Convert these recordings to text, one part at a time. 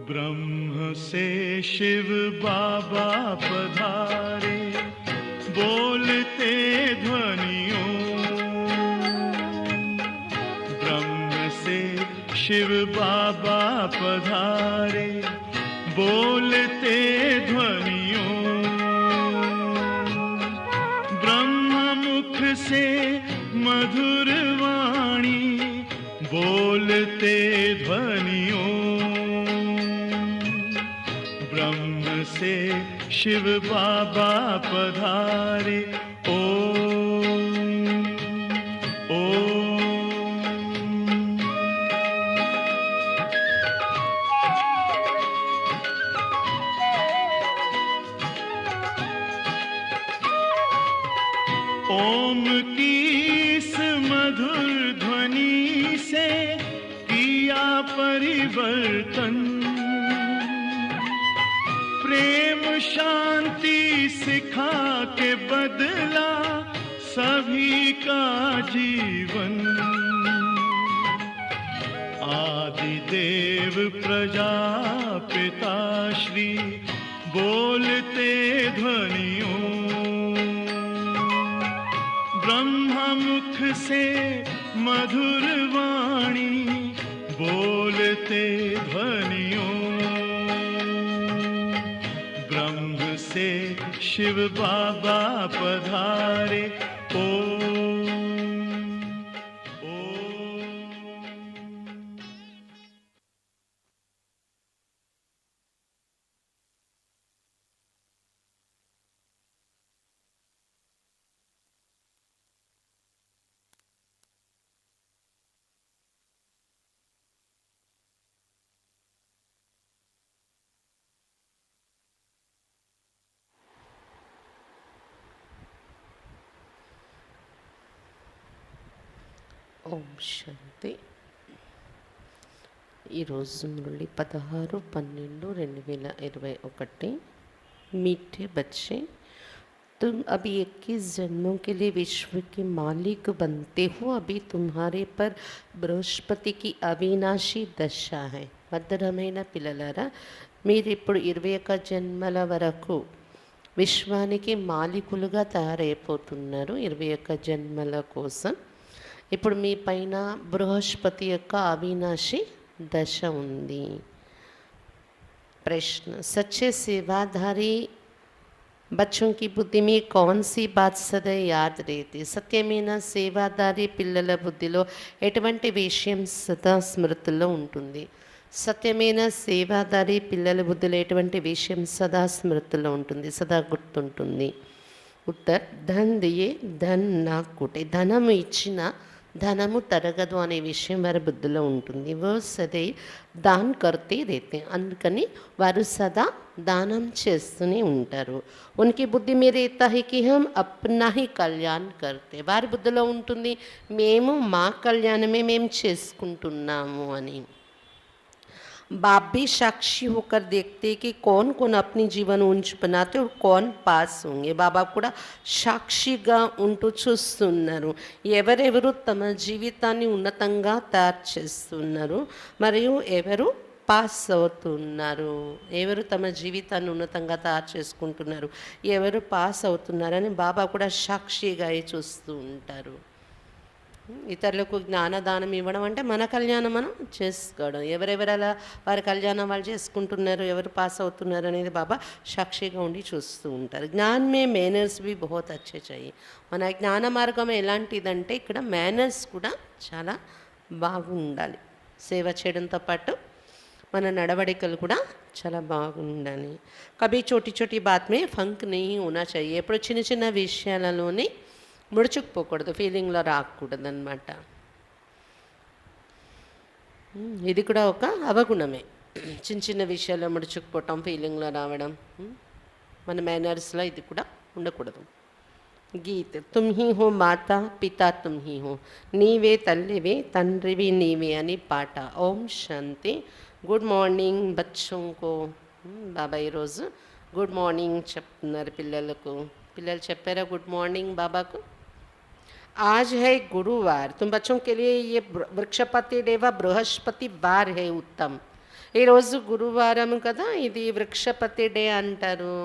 ब्रह्म से शिव बाबा पधारे, बोलते ध्वनियों। ब्रह्म से शिव बाबा पधारे, बोलते ध्वनियों। ब्रह्म मुख से मधुर वाणी, बोलते ध्वनियों। ब्रह्म से शिव बाबा पधारे, ओम ओम। ओम की इस मधुर ध्वनि से किया परिवर्तन, प्रेम शांति सिखा के बदला सभी का जीवन। आदि देव प्रजापिता श्री बोलते ध्वनियों। ब्रह्म मुख से मधुर वाणी, बोलते ध्वनियों। ब्रह्म से शिव बाबा पधारे, ओम ओम। ఓం శాంతి. ఈరోజు మురళి 16/12/2021। मीठे बच्चे, तुम अभी 21 जन्मों के लिए विश्व के मालिक बनते हो। अभी तुम्हारे पर बृहस्पति की अविनाशी दशा है। మధురమైన పిల్లలారా, మీరు ఇప్పుడు 21 జన్మల వరకు విశ్వానికి మాలికులుగా తయారైపోతున్నారు. 21 జన్మల కోసం ఇప్పుడు మీ పైన బృహస్పతి యొక్క అవినాశి దశ ఉంది. प्रश्न, सच्चे सेवाधारी बच्चों की बुद्धि में कौन सी बात सदा याद रहती? సత్యమైన సేవాదారి పిల్లల బుద్ధిలో ఎటువంటి విషయం సదా స్మృతిలో ఉంటుంది? సత్యమైన సేవాదారి పిల్లల బుద్ధిలో ఎటువంటి విషయం సదా స్మృతిలో ఉంటుంది, సదా గుర్తుంటుంది? ఉత్తర్, ధన్ దియే ధన్ నా కుటే. ధనము ఇచ్చిన ధనము తరగదు అనే విషయం వారి బుద్ధిలో ఉంటుంది. వో సదే దాన్ కర్తే రేతే. అందుకని వారు సదా దానం చేస్తూనే ఉంటారు. ఉనికి బుద్ధి మీద रहता है कि हम अपना ही కళ్యాణ్ करते. వారి బుద్ధిలో ఉంటుంది మేము మా కళ్యాణమే మేము చేసుకుంటున్నాము అని. बाप भी साक्षी होकर देखते कि कौन कौन अपनी जीवन ऊंच बनाते और कौन पास होंगे. బాబా కూడా సాక్షిగా ఉంటూ చూస్తున్నారు ఎవరెవరు తమ జీవితాన్ని ఉన్నతంగా తయారు చేస్తున్నారు మరియు ఎవరు పాస్ అవుతున్నారు, ఎవరు తమ జీవితాన్ని ఉన్నతంగా తయారు చేసుకుంటున్నారు, ఎవరు పాస్ అవుతున్నారని బాబా కూడా సాక్షిగా చూస్తూ ఉంటారు. ఇతరులకు జ్ఞానదానం ఇవ్వడం అంటే మన కళ్యాణం మనం చేసుకోవడం. ఎవరెవరు అలా వారి కళ్యాణం వాళ్ళు చేసుకుంటున్నారు, ఎవరు పాస్ అవుతున్నారు అనేది బాబా సాక్షిగా ఉండి చూస్తూ ఉంటారు. జ్ఞాన్ మే మేనర్స్ బి బహుత్ అచ్చే చాయి. మన జ్ఞాన మార్గం ఎలాంటిదంటే ఇక్కడ మేనర్స్ కూడా చాలా బాగుండాలి. సేవ చేయడంతో పాటు మన నడవడికలు కూడా చాలా బాగుండాలి. కభీ చోటి చోటి బాత్ మే ఫంక్ నహీ హోనా చాహియే. ఎప్పుడు చిన్న చిన్న విషయాలలోనే ముడుచుకుపోకూడదు, ఫీలింగ్లో రాకూడదు అన్నమాట. ఇది కూడా ఒక అవగుణమే. చిన్న చిన్న విషయాల్లో ముడుచుకుపోవటం, ఫీలింగ్లో రావడం మన మేనర్స్లో ఇది కూడా ఉండకూడదు. గీత तुम ही हो माता पिता तुम ही हो నీవే తల్లివే తండ్రివి నీవే అని పాట. ఓం శాంతి. Good morning బచ్చోంకో. బాబా ఈరోజు గుడ్ మార్నింగ్ చెప్తున్నారు పిల్లలకు. పిల్లలు చెప్పారా గుడ్ మార్నింగ్ బాబాకు? आज है गुरुवार. तुम बच्चों के लिए ये वृक्षपति डे व बृहस्पति वार है उत्तम. ఈరోజు గురువారం కదా, ఇది వృక్షపతి డే అంటారు.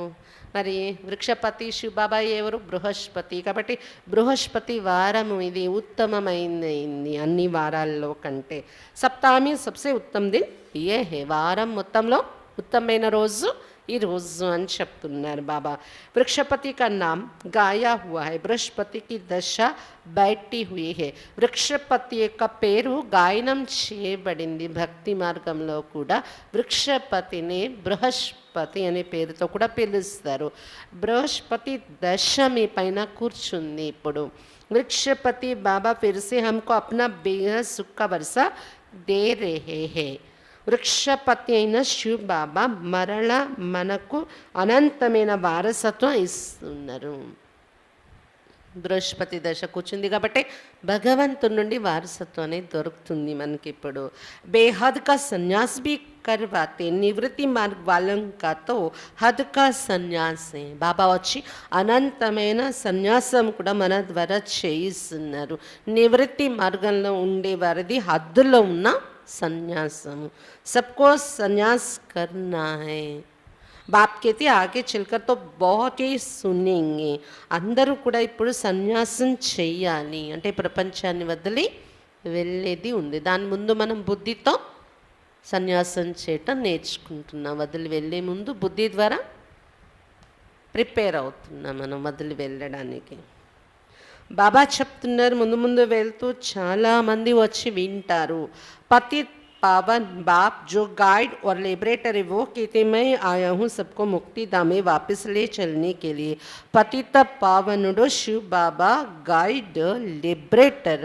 మరి వృక్షపతి శివబాబా ఎవరు? బృహస్పతి. కాబట్టి బృహస్పతి వారము ఇది ఉత్తమమైంది అన్ని వారాల్లో కంటే. సప్తామి సబ్సే ఉత్తమ్ దిన్ ఏ హే. వారం మొత్తంలో ఉత్తమమైన రోజు ఈ రోజు అని చెప్తున్నారు బాబా. వృక్షపతి కా నామ్ గాయా హుआ है. బృహస్పతి కి దశ బైఠీ హుई है. వృక్షపతి యొక్క పేరు గాయనం చేయబడింది. భక్తి మార్గంలో కూడా వృక్షపతిని బృహస్పతి అనే పేరుతో కూడా పిలుస్తారు. బృహస్పతి దశ మీ పైన కూర్చుంది ఇప్పుడు. వృక్షపతి బాబా ఫిర్ సే హమ్కో అప్నా బేహద్ సుఖ కా వర్షా దే రహే హై. వృక్షపతి అయిన శివ్ బాబా మరల మనకు అనంతమైన వారసత్వం ఇస్తున్నారు. బృహస్పతి దశ కూర్చుంది కాబట్టి భగవంతుడి నుండి వారసత్వం అనేది దొరుకుతుంది మనకి ఇప్పుడు. బేహద్ కా సన్యాస్ బి కర్వాతే. నివృత్తి మార్గ వాళ్ళం కాతో హద్ కా సన్యాసే. బాబా వచ్చి అనంతమైన సన్యాసం కూడా మన ద్వారా చేయిస్తున్నారు. నివృత్తి మార్గంలో ఉండే వారిది హద్దులో ఉన్న సన్యాసం. सबको संन्यास करना है. బాప్ कहते आगे चलकर तो बहुत ही सुनेंगे. అందరూ కూడా ఇప్పుడు సన్యాసం చెయ్యాలి అంటే ప్రపంచాన్ని వదిలి వెళ్ళేది ఉంది. దాని ముందు మనం బుద్ధితో సన్యాసం చేయటం నేర్చుకుంటున్నాం. వదిలి వెళ్ళే ముందు బుద్ధి ద్వారా ప్రిపేర్ అవుతున్నాం మనం వదిలి వెళ్ళడానికి. బాబా చెప్తున్నారు ముందు ముందు వెళ్తూ చాలామంది వచ్చి వింటారు. పతి पावन बाप जो गाइड और लिबरेटर है वो कहते मैं आया हूँ सबको मुक्ति धाम में वापस ले चलने के लिए. पतित पावनुडो शिव बाबा गाइड लिबरेटर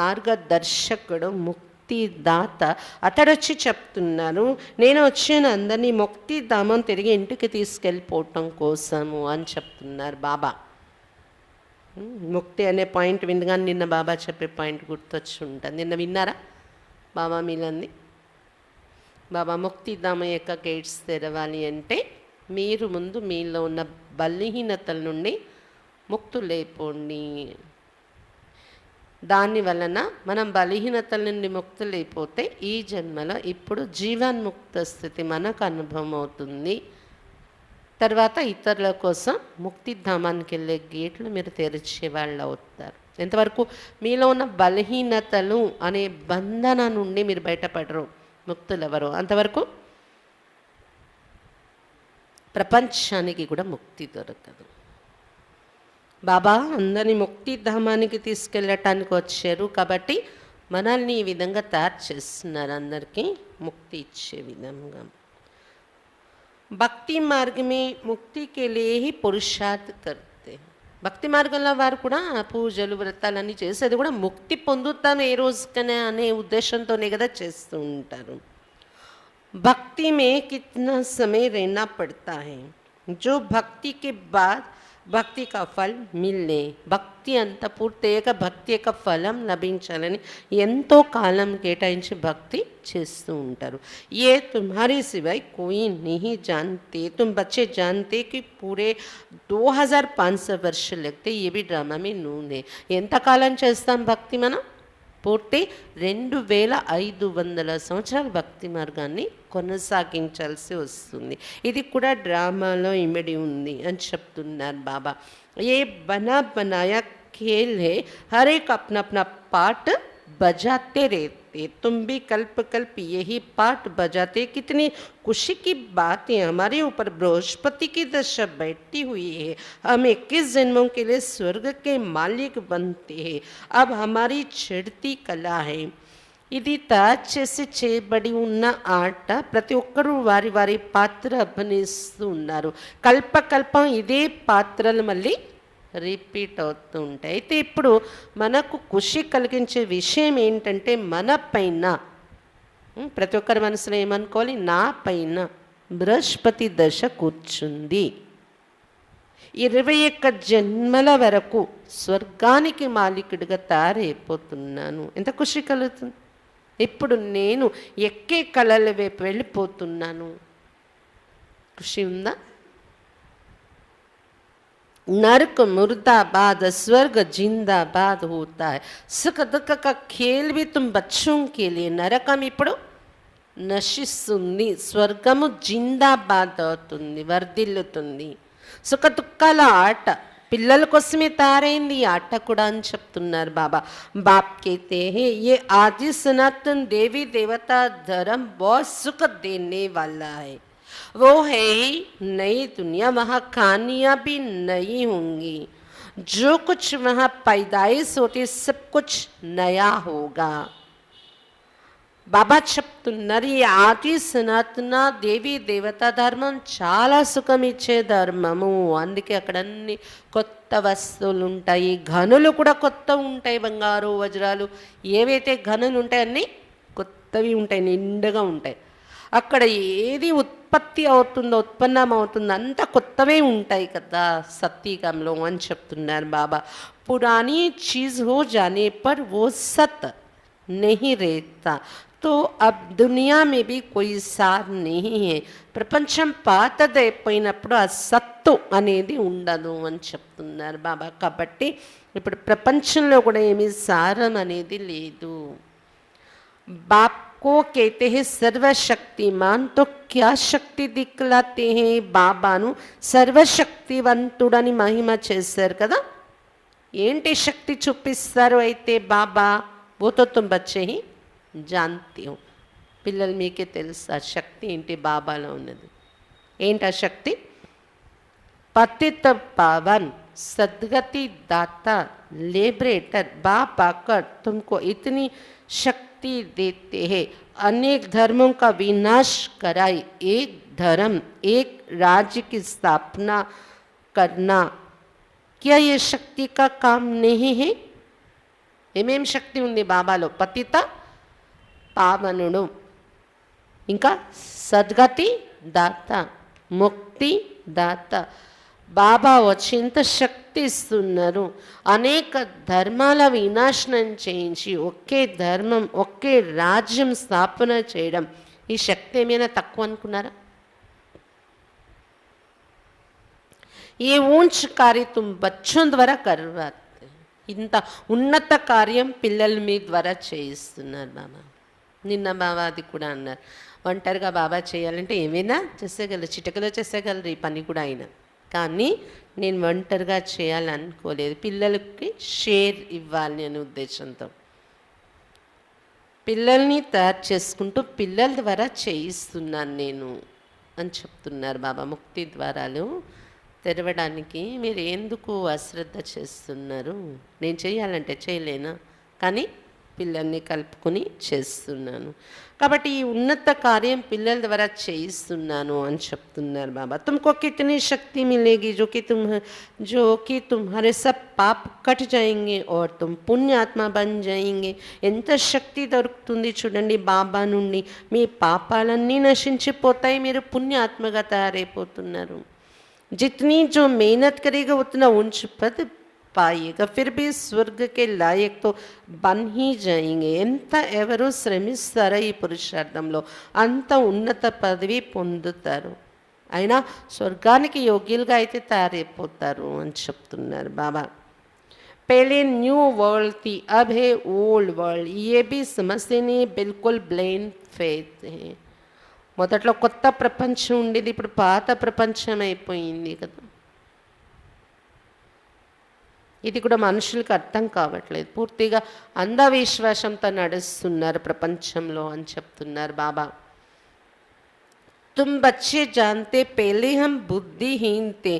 మార్గదర్శకుడు ముక్తిదాత అతడొచ్చి చెప్తున్నారు నేను వచ్చాను అందరినీ ముక్తిధామం తిరిగి ఇంటికి తీసుకెళ్ళిపోవటం కోసము అని చెప్తున్నారు బాబా. ముక్తి అనే పాయింట్ వినగానే నిన్న బాబా చెప్పే పాయింట్ గుర్తొచ్చి ఉంటుంది. నిన్న విన్నారా బాబా మీలంది? బాబా ముక్తిధామ యొక్క గేట్స్ తెరవాలి అంటే మీరు ముందు మీలో ఉన్న బలహీనతల నుండి ముక్తులైపోండి. దాని వలన మనం బలహీనతల నుండి ముక్తులైపోతే ఈ జన్మలో ఇప్పుడు జీవన్ముక్త స్థితి మనకు అనుభవం అవుతుంది. తర్వాత ఇతరుల కోసం ముక్తిధామానికి వెళ్ళే గేట్లు మీరు తెరిచే వాళ్ళు అవుతారు. ఎంతవరకు మీలో ఉన్న బలహీనతలు అనే బంధన నుండి మీరు బయటపడరు, ముక్తులు ఎవరు అంతవరకు ప్రపంచానికి కూడా ముక్తి దొరకదు. బాబా అందరినీ ముక్తిధామానికి తీసుకెళ్ళటానికి వచ్చారు కాబట్టి మనల్ని ఈ విధంగా తయారు చేస్తున్నారు, అందరికీ ముక్తి ఇచ్చే విధంగా. భక్తి మార్గ మే ముక్తి के लिए ही పురుషార్థ करते. భక్తి మార్గంలో వారు కూడా పూజలు వ్రతాలన్నీ చేసేది కూడా ముక్తి పొందుతాం ఏ రోజుకనే అనే ఉద్దేశంతోనే కదా చేస్తూ ఉంటారు. భక్తి మే కిतना समय रहना पड़ता है जो भक्ति के बाद భక్తి కా ఫల్ మిల్లే. భక్తి అంత పూర్తయ్యాక భక్తి యొక్క ఫలం లభించాలని ఎంతో కాలం కేటాయించి భక్తి చేస్తూ ఉంటారు. ఏ తుమ్హారీ సివాయ్ కోయి नहीं जानते. तुम बच्चे जानते कि पूरे 2500 वर्ष लगते. ये भी ड्रामा में नून है. ఎంతకాలం చేస్తాం భక్తి మనం? పూర్తి 2500 సంవత్సరాల భక్తి మార్గాన్ని కొనసాగించాల్సి వస్తుంది. ఇది కూడా డ్రామాలో ఇమిడి ఉంది అని చెప్తున్నారు బాబా. ఏ బనా బనాయా ఖేల్ హే హర్ ఏక్ అప్నా అప్నా పార్ట్ बजाते रहते. तुम भी कल्प कल्प यही पाठ बजाते. कितनी खुशी की बात है हमारे ऊपर बृहस्पति की दशा बैठी हुई है. हम 21 जन्मों के लिए स्वर्ग के मालिक बनते हैं. अब हमारी चढ़ती कला है. ఇది తయారు చేసి చేయబడి ఉన్న ఆట. ప్రతి ఒక్కరూ వారి వారి పాత్ర అభినయిస్తూ ఉన్నారు. కల్పకల్పం ఇదే పాత్రలు మళ్ళీ రిపీట్ అవుతూ ఉంటాయి. అయితే ఇప్పుడు మనకు ఖుషి కలిగించే విషయం ఏంటంటే మన పైన ప్రతి ఒక్కరి మనసులో ఏమనుకోవాలి, నా పైన బృహస్పతి దశ కూర్చుంది. 21 జన్మల వరకు స్వర్గానికి మాలికుడిగా తయారైపోతున్నాను. ఎంత ఖుషి కలుగుతుంది. ఇప్పుడు నేను ఎక్కే కళల వైపు వెళ్ళిపోతున్నాను. ఖుషి ఉందా? नरक मुर्दाबाद स्वर्ग जिंदाबाद होता है. सुख दुख का खेल भी तुम बच्चों के लिए. నరకం ఇప్పుడు నశిస్తుంది, స్వర్గము జిందాబాద్ అవుతుంది, వర్ధిల్లుతుంది. సుఖ దుఃఖాల ఆట పిల్లల కోసమే తయారైంది ఈ ఆట కూడా అని చెప్తున్నారు బాబా. బాప్ कहते हैं ये आदि सनातन देवी देवता धर्म बहुत सुख देने वाला है. वो है ही नई दुनिया, वहाँ कहानियाँ भी नई होंगी. जो कुछ वहाँ पैदाइश होती सब कुछ नया होगा. బాబా చెప్తున్నారు ఈ ఆది సనాతన దేవి దేవతా ధర్మం చాలా సుఖం ఇచ్చే ధర్మము. అందుకే అక్కడ అన్ని కొత్త వస్తువులు ఉంటాయి, గనులు కూడా కొత్త ఉంటాయి. బంగారు వజ్రాలు ఏవైతే గనులు ఉంటాయి అన్నీ కొత్తవి ఉంటాయి, నిండుగా ఉంటాయి. అక్కడ ఏది ఉత్పత్తి అవుతుందో ఉత్పన్నం అవుతుందో అంతా కొత్తవే ఉంటాయి కదా సత్యుగంలో అని చెప్తున్నారు బాబా. పురానీ చీజ్ హో జానే పర్ वो सत नहीं रहता. तो अब दुनिया में भी कोई सार नहीं है. ప్రపంచం పాతదైపోయినప్పుడు ఆ సత్తు అనేది ఉండదు అని చెప్తున్నారు బాబా. కాబట్టి ఇప్పుడు ప్రపంచంలో కూడా ఏమీ సారం అనేది లేదు. బాప్ को कहते हैं सर्वशक्तिमान. तो क्या शक्ति दिखलाते हैं? బాబాను సర్వశక్తివంతుడని మహిమ చేశారు కదా. ఏంటి శక్తి చూపిస్తారు అయితే బాబా? वो तो तुम बच्चे ही जानते हो. పిల్లలు మీకే తెలుసు ఆ శక్తి ఏంటి బాబాలో ఉన్నది. ఏంటి ఆ శక్తి? పతిత पावन सदगति दाता लिबरेटर बाप आकर तुमको इतनी शक्ति देते हैं. अनेक धर्मों का विनाश कराई, एक धर्म एक राज्य की स्थापना करना. क्या ये शक्ति का काम नहीं है? ఏమేం శక్తి ఉంది బాబాలో? పతిత పావనుడు, ఇంకా సద్గతి దాత, ముక్తి దాత. బాబా వచ్చి ఇంత శక్తి ఇస్తున్నారు. అనేక ధర్మాల వినాశనం చేయించి ఒకే ధర్మం ఒకే రాజ్యం స్థాపన చేయడం, ఈ శక్తి ఏమైనా తక్కువ అనుకున్నారా? ఏ ऊंच कार्य तुम बच्चों द्वारा करवाते. ఇంత ఉన్నత కార్యం పిల్లలు మీ ద్వారా చేయిస్తున్నారు బాబా. నిన్న బాబా అది కూడా అన్నారు, ఒంటరిగా బాబా చేయాలంటే ఏమైనా చేసేయగలరు, చిటికలో చేసేయగలరు ఈ పని కూడా అయినా. కానీ నేను ఒంటరిగా చేయాలనుకోలేదు, పిల్లలకి షేర్ ఇవ్వాలి అనే ఉద్దేశంతో పిల్లల్ని తయారు చేసుకుంటూ పిల్లల ద్వారా చేయిస్తున్నాను నేను అని చెప్తున్నారు బాబా. ముక్తి ద్వారాలు తెరవడానికి మీరు ఎందుకు అశ్రద్ధ చేస్తున్నారు? నేను చేయాలంటే చేయలేనా, కానీ పిల్లల్ని కలుపుకొని చేస్తున్నాను. కాబట్టి ఈ ఉన్నత కార్యం పిల్లల ద్వారా చేయిస్తున్నాను అని చెప్తున్నారు బాబా. तुमको कितनी शक्ति मिलेगी जो कि तुम्हारे सब पाप कट जाएंगे और तुम पुण्य आत्मा बन जाएंगे. ఎంత శక్తి దొరుకుతుంది చూడండి బాబా నుండి. మీ పాపాలన్నీ నశించిపోతాయి, మీరు పుణ్య ఆత్మగా తయారైపోతున్నారు. जितनी जो मेहनत करेगा उतना ऊंच पद पाएगा. फिर भी स्वर्ग के लायक तो बन ही जाएंगे. ఎంత ఎవరు శ్రమిస్తారో ఈ పురుషార్థంలో అంత ఉన్నత పదవి పొందుతారు. అయినా స్వర్గానికి యోగ్యులుగా అయితే తయారైపోతారు అని చెప్తున్నారు బాబా. पहले न्यू वर्ल्ड थी, अब है ओल्ड वर्ल्ड. ये भी समझते नहीं, बिल्कुल ब्लाइंड फेथ है. మొదట్లో కొత్త ప్రపంచం ఉండేది, ఇప్పుడు పాత ప్రపంచం అయిపోయింది కదా. ఇది కూడా మనుషులకు అర్థం కావట్లేదు, పూర్తిగా అంధవిశ్వాసంతో నడుస్తున్నారు ప్రపంచంలో అని చెప్తున్నారు బాబా. तुम बच्चे जानते पहले हम बुद्धिहीन थे,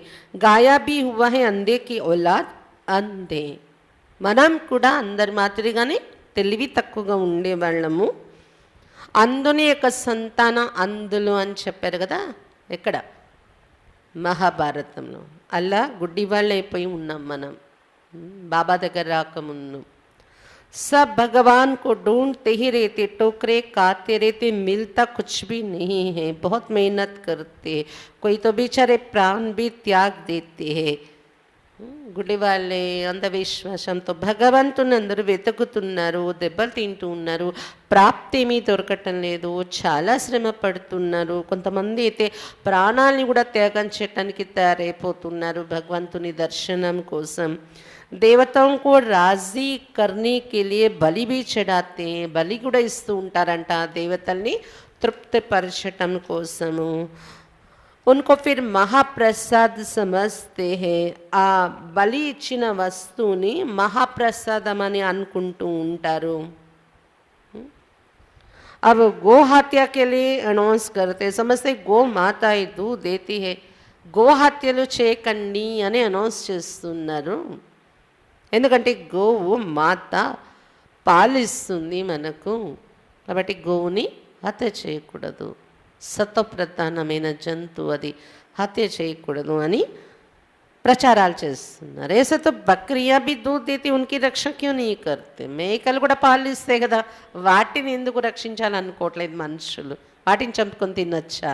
गाया भी हुआ है अंधे की औलाद अंधे. మనం కూడా అందరి మాదిరిగానే తెలివి తక్కువగా ఉండేవాళ్ళము. అందుని యొక్క సంతాన అందులు అని చెప్పారు కదా ఎక్కడ? మహాభారతంలో. అలా గుడ్డి వాళ్ళు అయిపోయి ఉన్నాం మనం బాబా దగ్గర రాకముందు. सब भगवान को ढूंढते ही रहते, टोकरे खाते रहते, मिलता कुछ भी नहीं है, बहुत मेहनत करते हैं, कोई तो बेचारे प्राण भी त्याग देते हैं. గుడి వాళ్ళే అంధవిశ్వాసంతో భగవంతుని అందరూ వెతుకుతున్నారు, దెబ్బలు తింటూ ఉన్నారు, ప్రాప్తి ఏమీ దొరకటం లేదు, చాలా శ్రమ పడుతున్నారు. కొంతమంది అయితే ప్రాణాలని కూడా త్యాగం చేయటానికి తయారైపోతున్నారు భగవంతుని దర్శనం కోసం. దేవతలను को राजी करने के लिए బలి भी चढ़ाते हैं, బలి కూడా ఇస్తూ ఉంటారంట దేవతల్ని తృప్తిపరచటం కోసము. उनको फिर महाप्रसाद समझते हैं. ఆ బలి ఇచ్చిన వస్తువుని మహాప్రసాదం అని అనుకుంటూ ఉంటారు. अब गो हत्या के लिए अनाउंस करते, समझते गो माता ही दूध देती है, గో హత్యలు చేయకండి అని అనౌన్స్ చేస్తున్నారు. ఎందుకంటే గోవు మాత పాలిస్తుంది మనకు, కాబట్టి గోవుని హత్య చేయకూడదు, సత్వప్రధానమైన జంతువు, అది హత్య చేయకూడదు అని ప్రచారాలు చేస్తున్నారు. ऐसे तो बकरियां भी दूध देती, उनकी रक्षा क्यों नहीं करते? మేకలు కూడా పాలు ఇస్తాయి కదా, వాటిని ఎందుకు రక్షించాలనుకోవట్లేదు మనుషులు? వాటిని చంపుకొని తినొచ్చా?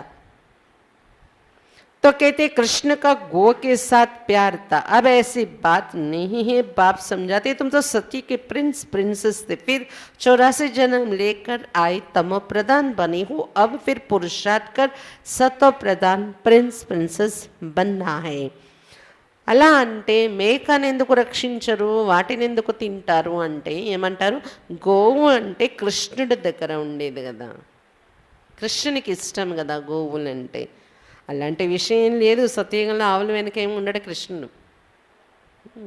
तो कहते कृष्ण का गो के साथ प्यार था, अब ऐसी बात नहीं है. बाप समझाते तुम तो सती के प्रिंस प्रिंसेस थे, फिर 84 जन्म लेकर आए, तमो प्रधान बने हो, अब फिर पुरुषार्थ कर सतो प्रधान प्रिंस प्रिंसेस बनना है. అలా అంటే మేకను ఎందుకు రక్షించరు, వాటిని ఎందుకు తింటారు అంటే ఏమంటారు? గోవు అంటే కృష్ణుడి దగ్గర ఉండేది కదా, కృష్ణునికి ఇష్టం కదా గోవులంటే. అలాంటి విషయం లేదు, సత్యయుగంలో ఆవుల వెనక ఏమి ఉండడు కృష్ణుడు.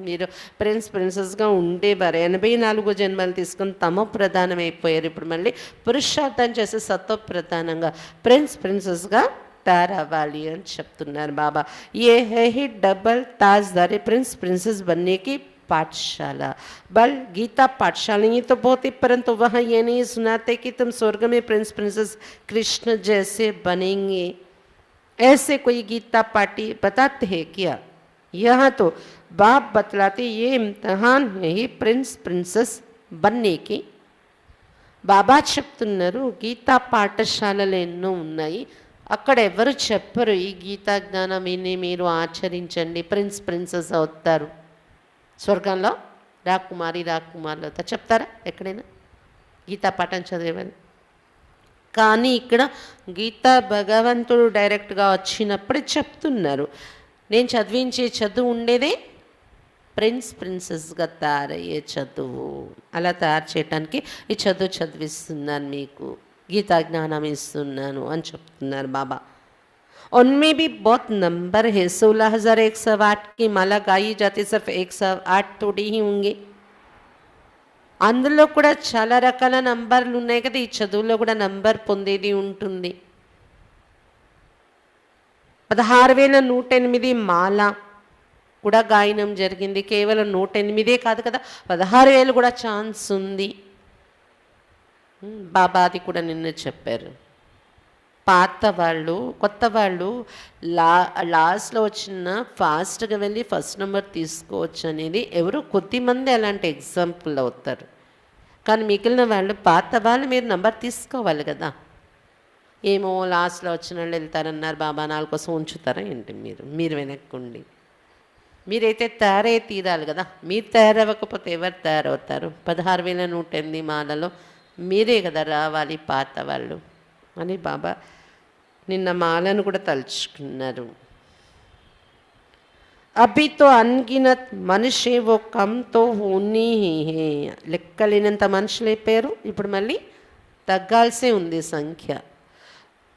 మీరు ప్రిన్సెస్గా ఉండేవారు, 84 జన్మలు తీసుకొని తమ ప్రధానం అయిపోయారు. ఇప్పుడు మళ్ళీ పురుషార్థం చేసి సత్వ ప్రధానంగా ప్రిన్సెస్గా తయారవ్వాలి అని చెప్తున్నారు బాబా. ఏ హై హి డబల్ తాజ్దారి ప్రిన్సెస్ बनने की पाठशाला, बल गीता पाठशाला ये तो बहुत ही, परंतु वहाँ ये नहीं सुनाते कि तुम स्वर्ग में प्रिंसेस कृष्ण जैसे बनेंगे. ऐसे कोई गीता पाठी बताते हैं क्या? यहाँ तो बाप बतलाते ये इम्तहान है ही प्रिंसेस बनने की. బాబా చెప్తున్నారు గీతా పాఠశాలలు ఎన్నో ఉన్నాయి, అక్కడ ఎవరు చెప్పరు ఈ గీతా జ్ఞానం విని మీరు ఆచరించండి ప్రిన్సెస్ అవుతారు. స్వర్గంలో రాకుమారులు అవుతారు చెప్తారా ఎక్కడైనా గీతా పాఠం చదివేవారు? కానీ ఇక్కడ గీత భగవంతుడు డైరెక్ట్గా వచ్చినప్పుడు చెప్తున్నారు, నేను చదివించే చదువు ఉండేదే ప్రిన్సెస్గా తయారయ్యే చదువు. అలా తయారు చేయడానికి ఈ చదువు చదివిస్తున్నాను, మీకు గీతా జ్ఞానం ఇస్తున్నాను అని చెప్తున్నారు బాబా. उनमें भी बहुत नंबर है, 16,108 की माला गाई जाती, सिर्फ 108 थोड़ी ही होंगे. అందులో కూడా చాలా రకాల నంబర్లు ఉన్నాయి కదా, ఈ చదువులో కూడా నంబర్ పొందేది ఉంటుంది. 16,108 మాల కూడా గాయనం జరిగింది. కేవలం 108 కాదు కదా, 16,000 కూడా ఛాన్స్ ఉంది. బాబా అది కూడా నిన్న చెప్పారు. పాత వాళ్ళు కొత్త వాళ్ళు లాస్ట్లో వచ్చిన ఫాస్ట్గా వెళ్ళి ఫస్ట్ నెంబర్ తీసుకోవచ్చు అనేది ఎవరు కొద్దిమంది అలాంటి ఎగ్జాంపుల్ అవుతారు. కానీ మిగిలిన వాళ్ళు పాత వాళ్ళు మీరు నెంబర్ తీసుకోవాలి కదా. ఏమో లాస్ట్లో వచ్చిన వాళ్ళు వెళ్తారన్నారు బాబా, 4 కోసం ఉంచుతారా ఏంటి? మీరు వెనక్కుండి, మీరైతే తయారై తీరాలి కదా. మీరు తయారవ్వకపోతే ఎవరు తయారవుతారు? 16,108 మాలలో మీరే కదా రావాలి పాత వాళ్ళు అని బాబా నిన్న మాలను కూడా తలుచుకున్నారు. అభి తో అన్గినత్ మనుషే ఓ కమ్తో హోనీ హే, లెక్కలేనంత మనుషులు అయిపోయారు, ఇప్పుడు మళ్ళీ తగ్గాల్సే ఉంది సంఖ్య.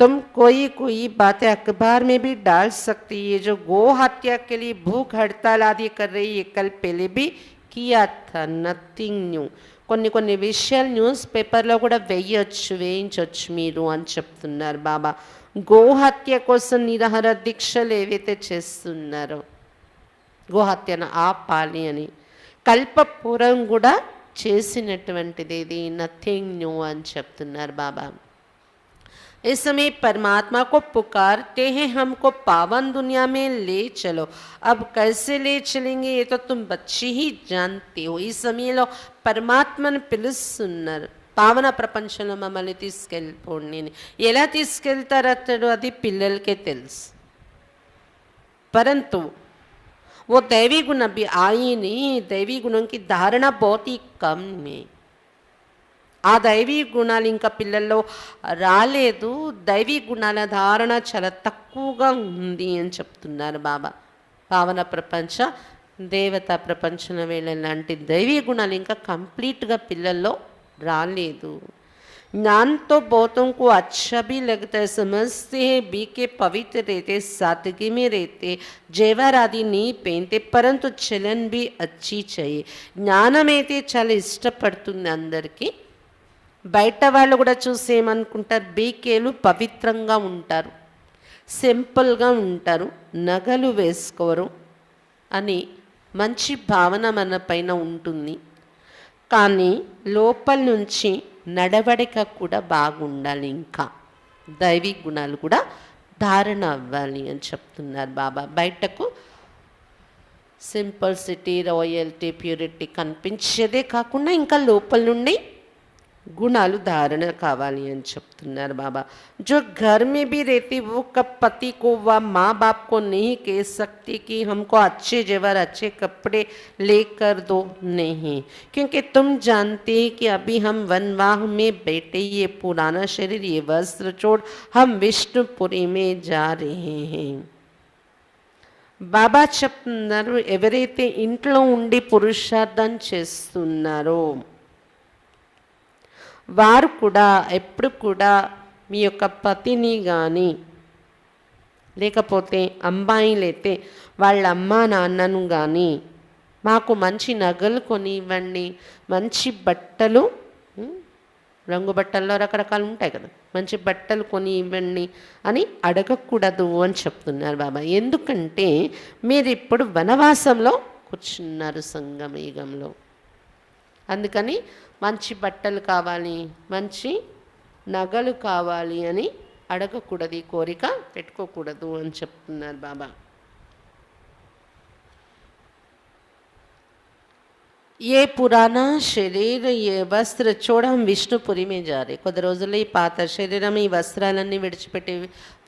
तुम कोई बातें अखबार में भी डाल सकती है, जो गो हत्या के लिए भूख हड़ताल आदि कर रही है, कल पहले भी किया था, नथिंग न्यू. కొన్ని విషయాలు న్యూస్ పేపర్లో కూడా వేయించవచ్చు మీరు అని చెప్తున్నారు బాబా. గోహత్య కోసం నిరాహార దీక్షలు ఏవైతే చేస్తున్నారో, గోహత్యను ఆపాలి అని కల్పపూర్వం కూడా చేసినటువంటిది ఇది, నథింగ్ న్యూ అని చెప్తున్నారు బాబా. इस समय परमात्मा को पुकारते हैं, हमको पावन दुनिया में ले चलो। अब कैसे ले चलेंगे ये तो तुम बच्चे ही जानते हो। ఈ సమయంలో పరమాత్మను పిలుస్తున్నారు, పావన ప్రపంచంలో మమ్మల్ని తీసుకెళ్ళిపోండి అని. ఎలా తీసుకెళ్తారు అతడు, అది పిల్లలకే తెలుసు. परंतु वो दैवी गुण अभी आई नहीं, दैवी गुणों की धारणा बहुत ही कम है. ఆ దైవీ గుణాలు ఇంకా పిల్లల్లో రాలేదు, దైవీ గుణాల ధారణ చాలా తక్కువగా ఉంది అని చెప్తున్నారు బాబా. పావన ప్రపంచ దేవతా ప్రపంచం వేళ లాంటి దైవీ గుణాలు ఇంకా కంప్లీట్గా పిల్లల్లో రాలేదు. ज्ञान तो बहुतों को अच्छा भी लगता है, समझते हैं बी के पवित्र रहते, सादगी में रहते, जेवर आदि नहीं पहनते, परंतु चलन भी अच्छी चाहिए. జ్ఞానం అయితే చాలా ఇష్టపడుతుంది అందరికీ. బయట వాళ్ళు కూడా చూసి ఏమనుకుంటారు, బీకేలు పవిత్రంగా ఉంటారు, సింపుల్గా ఉంటారు, నగలు వేసుకోరు అని మంచి భావన మన పైన ఉంటుంది. కానీ లోపల నుంచి నడవడిక కూడా బాగుండాలి, ఇంకా దైవీ గుణాలు కూడా ధారణ అవ్వాలి అని చెప్తున్నారు బాబా. బయటకు సింపుల్సిటీ, రాయల్టీ, ప్యూరిటీ కనిపించేదే కాకుండా ఇంకా లోపల నుండి गुणालु धारण कावाली అని చెప్తున్నారు బాబా. जो घर में भी रहती वो कब पति को व माँ बाप को नहीं कह सकती कि हमको अच्छे जेवर अच्छे कपड़े लेकर दो, नहीं, क्योंकि तुम जानते हैं कि अभी हम वनवाह में बैठे, ये पुराना शरीर, ये वस्त्र छोड़ हम विष्णुपुरी में जा रहे हैं. బాబా చెప్తున్నారు, ఎవరైతే ఇంట్లో ఉండి పురుషార్థం చేస్తున్నారో వారు కూడా ఎప్పుడు కూడా మీ యొక్క పతిని కానీ లేకపోతే అమ్మాయిలైతే వాళ్ళ అమ్మా నాన్నను కానీ మాకు మంచి నగలు కొని ఇవ్వండి, మంచి బట్టలు, రంగు బట్టల్లో రకరకాలు ఉంటాయి కదా, మంచి బట్టలు కొని ఇవ్వండి అని అడగకూడదు అని చెప్తున్నారు బాబా. ఎందుకంటే మీరు ఇప్పుడు వనవాసంలో కూర్చున్నారు సంగమయుగంలో. అందుకని మంచి బట్టలు కావాలి, మంచి నగలు కావాలి అని అడగకూడదు, కోరిక పెట్టుకోకూడదు అని చెప్తున్నారు బాబా. ये पुराना शरीर, ये वस्त्र छोड़ हम విష్ణుపురి में जा रहे. కొద్ది రోజుల్లో ఈ పాత శరీరం, ఈ వస్త్రాలన్నీ విడిచిపెట్టి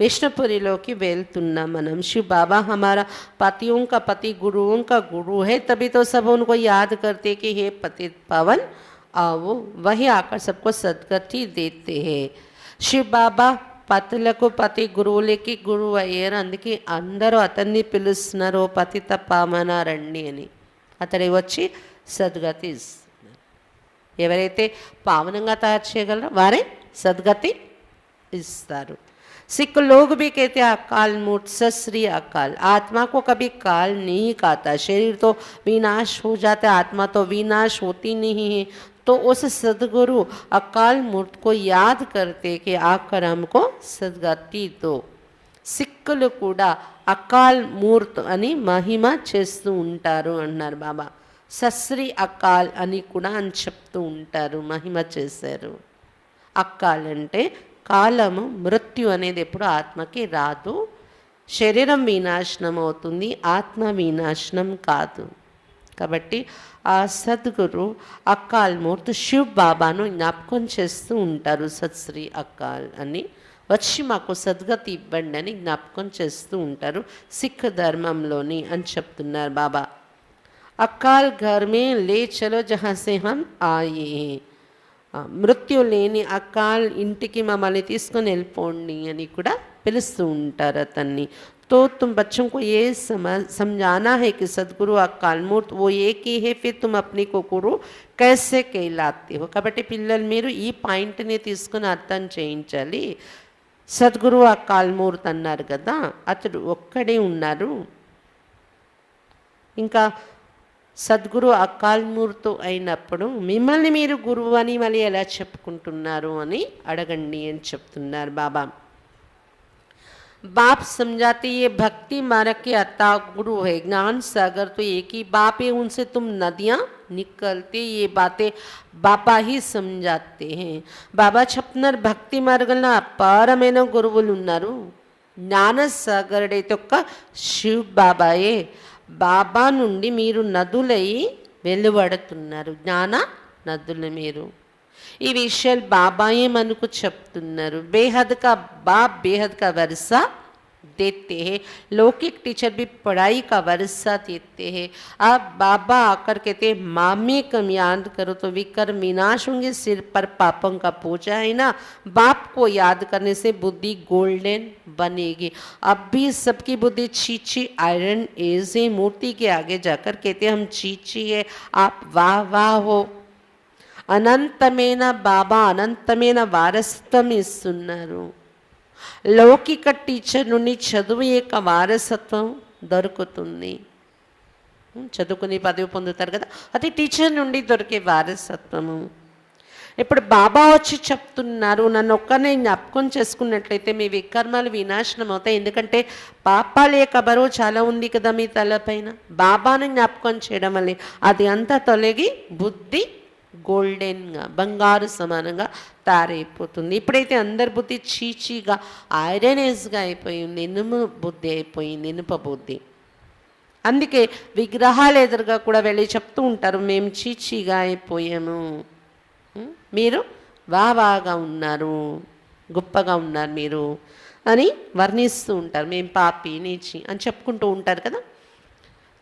విష్ణుపురిలోకి వెళ్తున్నాం మనం. शिव बाबा हमारा पतियों का पति, गुरुओं का गुरु है, तभी तो सब उनको याद करते कि हे पतित पावन आओ, वही आकर सबको सदगति देते हैं. शिव बाबा పతులకు పతి, గురువులకి గురువు అయ్యారు. అందుకే అందరూ అతన్ని పిలుస్తున్నారు, పతిత పావన రండి అని. అతడి వచ్చి సద్గతి ఇస్తున్నారు. ఎవరైతే పావనంగా తయారు చేయగలరో వారే సద్గతి ఇస్తారు. सिख लोग भी कहते हैं अकाल मूर्त, सत श्री अकाल. आत्मा को कभी काल नहीं खाता, शरीर तो विनाश हो जाता है, आत्मा तो विनाश होती नहीं है. तो उस सदगुरु अकाल मूर्त को याद करते कि आकर हमको सद्गति दो. సిక్కులు కూడా అకాల్ మూర్త్ అని మహిమ చేస్తూ ఉంటారు అన్నారు బాబా. సశ్రీ అకాల్ అని కూడా అని చెప్తూ ఉంటారు, మహిమ చేశారు. అకాల్ అంటే కాలము, మృత్యు అనేది ఎప్పుడు ఆత్మకి రాదు. శరీరం వినాశనం అవుతుంది, ఆత్మ వినాశనం కాదు. కాబట్టి ఆ సద్గురు అకాల్ మూర్తి శివ్ బాబాను జ్ఞాపకం చేస్తూ ఉంటారు. సత్శ్రీ అకాల్ అని వచ్చి మాకు సద్గతి ఇవ్వండి అని జ్ఞాపకం చేస్తూ ఉంటారు సిక్ ధర్మంలోని అని చెప్తున్నారు బాబా. అకాల్ ఘర్ మే లే చలో జహా సే హమ్ ఆయే. మృత్యు లేని అకాల్ ఇంటికి మమ్మల్ని తీసుకొని వెళ్ళిపోండి అని కూడా పిలుస్తూ ఉంటారు అతన్ని. तो तुम बच्चों को ये समझाना है कि सदगुरु अकाल मूर्त वो एक ही है, फिर तुम अपने को गुरु कैसे कहलाते हो. కాబట్టి పిల్లలు మీరు ఈ పాయింట్ని తీసుకుని అర్థం చేయించాలి. సద్గురు అకాల్ మూర్త్ అన్నారు కదా, అతడు ఒక్కడే ఉన్నారు. ఇంకా సద్గురు అకాల్ మూర్తు అయినప్పుడు మిమ్మల్ని మీరు గురువు అని మళ్ళీ ఎలా చెప్పుకుంటున్నారు అని అడగండి అని చెప్తున్నారు బాబా. बाप समझाते ये भक्ति मार्ग के अता गुरु है, ज्ञान सागर तो एक ही बाप है, उनसे तुम नदियाँ निकलते, ये बातें बाबा ही समझाते हैं. బాబా చెప్తున్నారు భక్తి మార్గంలో అపారమైన గురువులు ఉన్నారు. జ్ఞాన సాగరుడైతే ఒక్క శివ్ బాబాయే. బాబా నుండి మీరు నదులై వెలువడుతున్నారు, జ్ఞాన నదులు మీరు. ఈ విషయాలు బాబాయే మనకు చెప్తున్నారు. బేహద్ కా బాప్ బేహద్ కా వరసా देते हैं. लौकिक टीचर भी पढ़ाई का वर्षा देते हैं. अब बाबा आकर कहते हैं मामी कम याद करो तो विकर्म विनाश होंगे. सिर पर पापों का पूजा है ना, बाप को याद करने से बुद्धि गोल्डन बनेगी. अब भी सबकी बुद्धि चीची आयरन एज है. मूर्ति के आगे जाकर कहते हैं हम चीची है, आप वाह वाह हो. అనంతమైన బాబా అనంతమైన వారసత్వం ఇస్తున్నారు. లౌకిక టీచర్ నుండి చదువు యొక్క వారసత్వం దొరుకుతుంది. చదువుకుని పదవి పొందుతారు కదా, అది టీచర్ నుండి దొరికే వారసత్వము. ఇప్పుడు బాబా వచ్చి చెప్తున్నారు నన్ను ఒక్కనే జ్ఞాపకం చేసుకున్నట్లయితే మీ వికర్మాలు వినాశనం అవుతాయి. ఎందుకంటే పాపాల యొక్క బరువు చాలా ఉంది కదా మీ తలపైన. బాబాను జ్ఞాపకం చేయడం వల్ల అది అంతా తొలగి బుద్ధి గోల్డెన్గా బంగారు సమానంగా తయారైపోతుంది. ఇప్పుడైతే అందరి బుద్ధి చీచీగా ఐరనేస్గా అయిపోయింది, ఇనుము బుద్ధి అయిపోయింది, ఇనుప బుద్ధి. అందుకే విగ్రహాలు ఎదురుగా కూడా వెళ్ళి చెప్తూ ఉంటారు మేము చీచీగా అయిపోయాము, మీరు బాగా ఉన్నారు, గొప్పగా ఉన్నారు మీరు అని వర్ణిస్తూ ఉంటారు. మేము పాపి నీచి అని చెప్పుకుంటూ ఉంటారు కదా.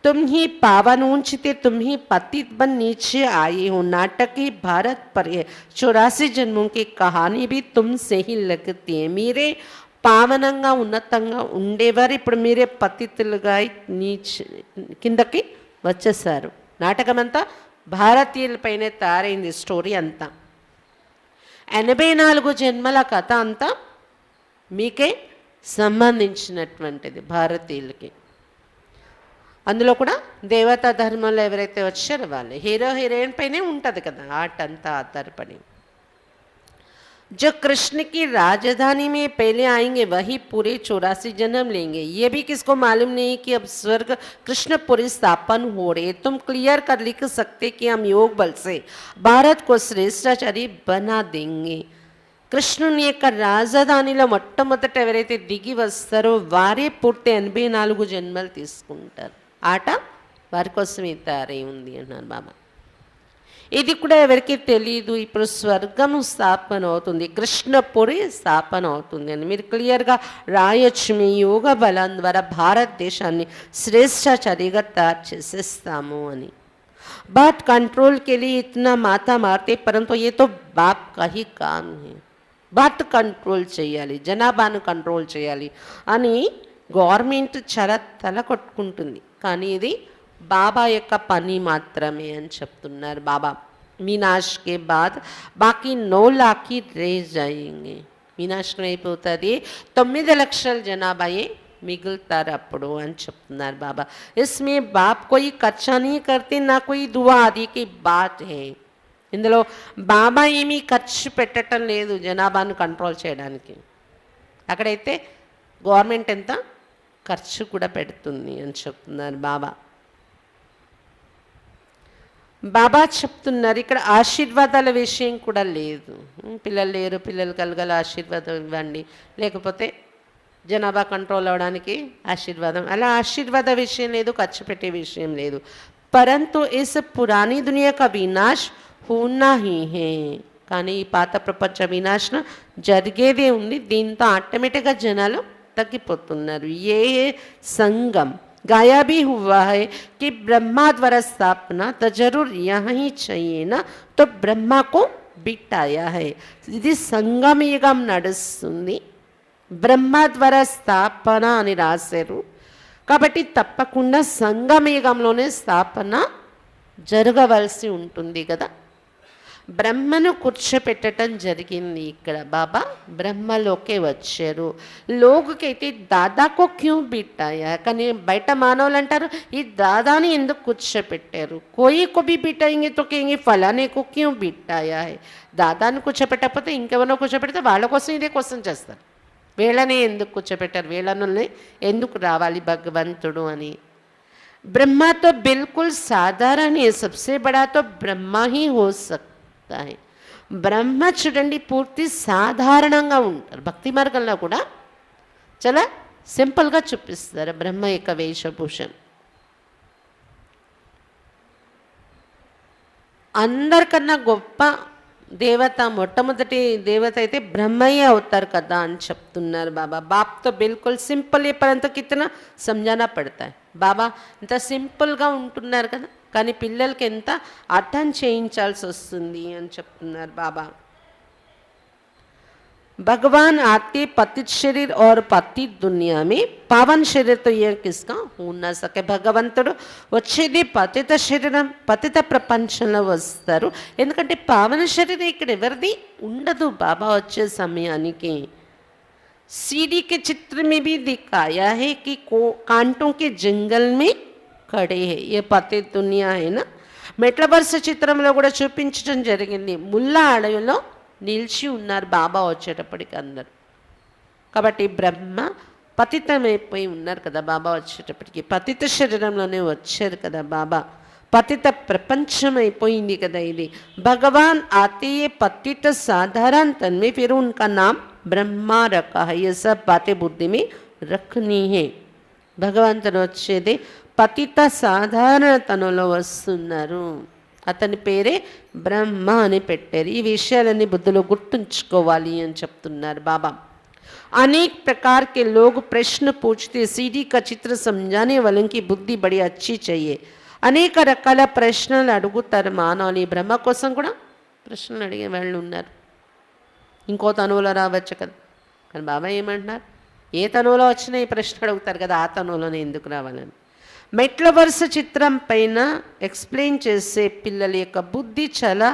तुम ही पावन ऊंचते, तुम ही पतित बन नीचे आए हो. नाटक ही भारत पर है, 84 जन्मों की कहानी भी तुमसे ही लगती है. మీరే పావనంగా ఉన్నతంగా ఉండేవారు, ఇప్పుడు మీరే పతితులుగా కిందకి వచ్చేసారు. నాటకం అంతా భారతీయులపైనే తయారైంది. స్టోరీ అంతా 84 జన్మల కథ అంతా మీకే సంబంధించినటువంటిది భారతీయులకి. అందులో కూడా దేవతా ధర్మంలో ఎవరైతే వచ్చారో వాళ్ళు హీరో హీరోయిన్ పైనే ఉంటుంది కదా ఆర్ట్ అంతా ఆధారపడి. जो कृष्ण की राजधानी में पहले आएंगे वही पूरे 84 जन्म लेंगे. ये भी किसको मालूम नहीं कि अब स्वर्ग कृष्णपुरी स्थापन हो रहे. तुम क्लियर कर लिख सकते कि हम योग बल से भारत को श्रेष्ठाचारी बना देंगे. కృష్ణుని యొక్క రాజధానిలో మొట్టమొదట ఎవరైతే దిగి వస్తారో వారే పూర్తి 84 జన్మలు తీసుకుంటారు. ఆట వారి కోసమే తయారై ఉంది అన్నారు బాబా. ఇది కూడా ఎవరికి తెలియదు. ఇప్పుడు స్వర్గము స్థాపన అవుతుంది, కృష్ణపురి స్థాపన అవుతుంది అని మీరు క్లియర్గా రాయొచ్చు. మీ యోగ బలం ద్వారా భారతదేశాన్ని శ్రేష్టాచారిగా తయారు చేసేస్తాము అని. बात कंट्रोल के लिए इतना माथा मारते, परंतु ये तो बाप का ही काम है. బాత్ కంట్రోల్ చేయాలి, జనాభాను కంట్రోల్ చేయాలి అని గవర్నమెంట్ చాలా తల కొట్టుకుంటుంది. కానీ ఇది బాబా యొక్క పని మాత్రమే అని చెప్తున్నారు బాబా. వినాష్కే బాద్ బాకీ 9 लाख రే జాయేంగే. వినాశనం అయిపోతుంది, 9 లక్షల జనాభాయే మిగులుతారు అప్పుడు అని చెప్తున్నారు బాబా. ఇస్మే బాప్ కోయి ఖర్చా నీ కర్తే నా కోయి దువా ఆది కి బాత్ హై. ఇందులో బాబా ఏమీ ఖర్చు పెట్టడం లేదు జనాభాను కంట్రోల్ చేయడానికి. అక్కడైతే గవర్నమెంట్ ఎంత ఖర్చు కూడా పెడుతుంది అని చెప్తున్నారు బాబా. బాబా చెప్తున్నారు ఇక్కడ ఆశీర్వాదాల విషయం కూడా లేదు. పిల్లలు లేరు, పిల్లలు కలగాలి ఆశీర్వాదం ఇవ్వండి, లేకపోతే జనాభా కంట్రోల్ అవ్వడానికి ఆశీర్వాదం, అలా ఆశీర్వాద విషయం లేదు, ఖర్చు పెట్టే విషయం లేదు. పరంతు ఇస్ పురాణీ దునియా కా వినాశ్ హోనా హీ హే. కానీ ఈ పాత ప్రపంచ వినాశనం జరిగేదే ఉంది. దీంతో ఆటోమేటిక్గా జనాలు తగ్గిపోతున్నారు. ఏ సంగం गाया भी हुआ है कि ब्रह्मा द्वारा स्थापना तो जरूर यहाँ ही चाहिए ना, तो ब्रह्मा को बिठाया है. ఇది సంగమయుగం నడుస్తుంది, బ్రహ్మ ద్వారా స్థాపన అని రాశారు కాబట్టి తప్పకుండా సంగమయుగంలోనే స్థాపన జరగవలసి ఉంటుంది కదా. బ్రహ్మను కూర్చోపెట్టడం జరిగింది ఇక్కడ. బాబా బ్రహ్మలోకే వచ్చారు. లోగుకైతే దాదాకు క్యూ బిట్టాయా, కానీ బయట మానవులు అంటారు ఈ దాదాని ఎందుకు కూర్చోపెట్టారు. కోయి కో భీ బిట్టాయింగే తో కేంగే ఫలానే కో క్యూ బిట్టాయా హై. దాదాను కూర్చోపెట్టకపోతే ఇంకెవరినో కూర్చోపెడితే వాళ్ళ కోసం ఇదే క్వశ్చన్ చేస్తారు. వీళ్ళనే ఎందుకు కూర్చోబెట్టారు, వీళ్ళనే ఎందుకు రావాలి భగవంతుడు అని. ब्रह्मा तो बिल्कुल साधारण है, सबसे बड़ा तो ब्रह्मा ही हो सकता है. బ్రహ్మ చూడండి పూర్తి సాధారణంగా ఉంటారు. భక్తి మార్గంలో కూడా చాలా సింపుల్గా చూపిస్తారు బ్రహ్మ యొక్క వేషభూషణ్. అందరికన్నా గొప్ప దేవత, మొట్టమొదటి దేవత అయితే బ్రహ్మయ్య అవుతారు కదా అని చెప్తున్నారు బాబా. బాప్ తో బిల్కుల్ సింపుల్ है परंतु कितना समझाना पड़ता है. బాబా ఇంత సింపుల్గా ఉంటున్నారు కదా, కానీ పిల్లలకి ఎంత అర్థం చేయించాల్సి వస్తుంది అని చెప్తున్నారు బాబా. भगवान आते पतित शरीर और पतित दुनिया में पावन शरीर तो ये किसका हो ना सके. భగవంతుడు వచ్చేది పతిత శరీరం, పతిత ప్రపంచంలో వస్తారు. ఎందుకంటే పావన శరీరం ఇక్కడ ఎవరిది ఉండదు బాబా వచ్చే సమయానికి. सीढ़ी के चित्र में भी दिखाया है कि कांटों के जंगल में खड़े है. ये पतित दुनिया है ना. మెట్ల వరుస చిత్రంలో కూడా చూపించడం జరిగింది. ముల్లా అడవిలో నిలిచి ఉన్నారు బాబా వచ్చేటప్పటికి అందరు. కాబట్టి బ్రహ్మ పతితమైపోయి ఉన్నారు కదా బాబా వచ్చేటప్పటికి. పతిత శరీరంలోనే వచ్చారు కదా బాబా. పతిత ప్రపంచం అయిపోయింది కదా ఇది. భగవాన్ आते ये पतित साधारण तन में फिर उनका नाम ब्रह्मा रखा है. ये सब बातें बुद्धि में रखनी है. భగవంతుడు వచ్చేది పతిత సాధారణతనంలో వస్తున్నారు. అతని పేరే బ్రహ్మ అని పెట్టారు. ఈ విషయాలన్నీ బుద్ధిలో గుర్తుంచుకోవాలి అని చెప్తున్నారు బాబా. अनेक प्रकार के लोग प्रश्न पूछते, सीढ़ी का चित्र समझाने वालों की बुद्धि बड़ी अच्छी चाहिए. అనేక రకాల ప్రశ్నలు అడుగుతారు మానవులు. ఈ బ్రహ్మ కోసం కూడా ప్రశ్నలు అడిగే వాళ్ళు ఉన్నారు. ఇంకో తనువులో రావచ్చు కదా, కానీ బాబా ఏమంటున్నారు, ఏ తనువులో వచ్చినా ఈ ప్రశ్న అడుగుతారు కదా, ఆ తనువులోనే ఎందుకు రావాలని. మెట్ల వరుస చిత్రం పైన ఎక్స్ప్లెయిన్ చేసే పిల్లల యొక్క బుద్ధి చాలా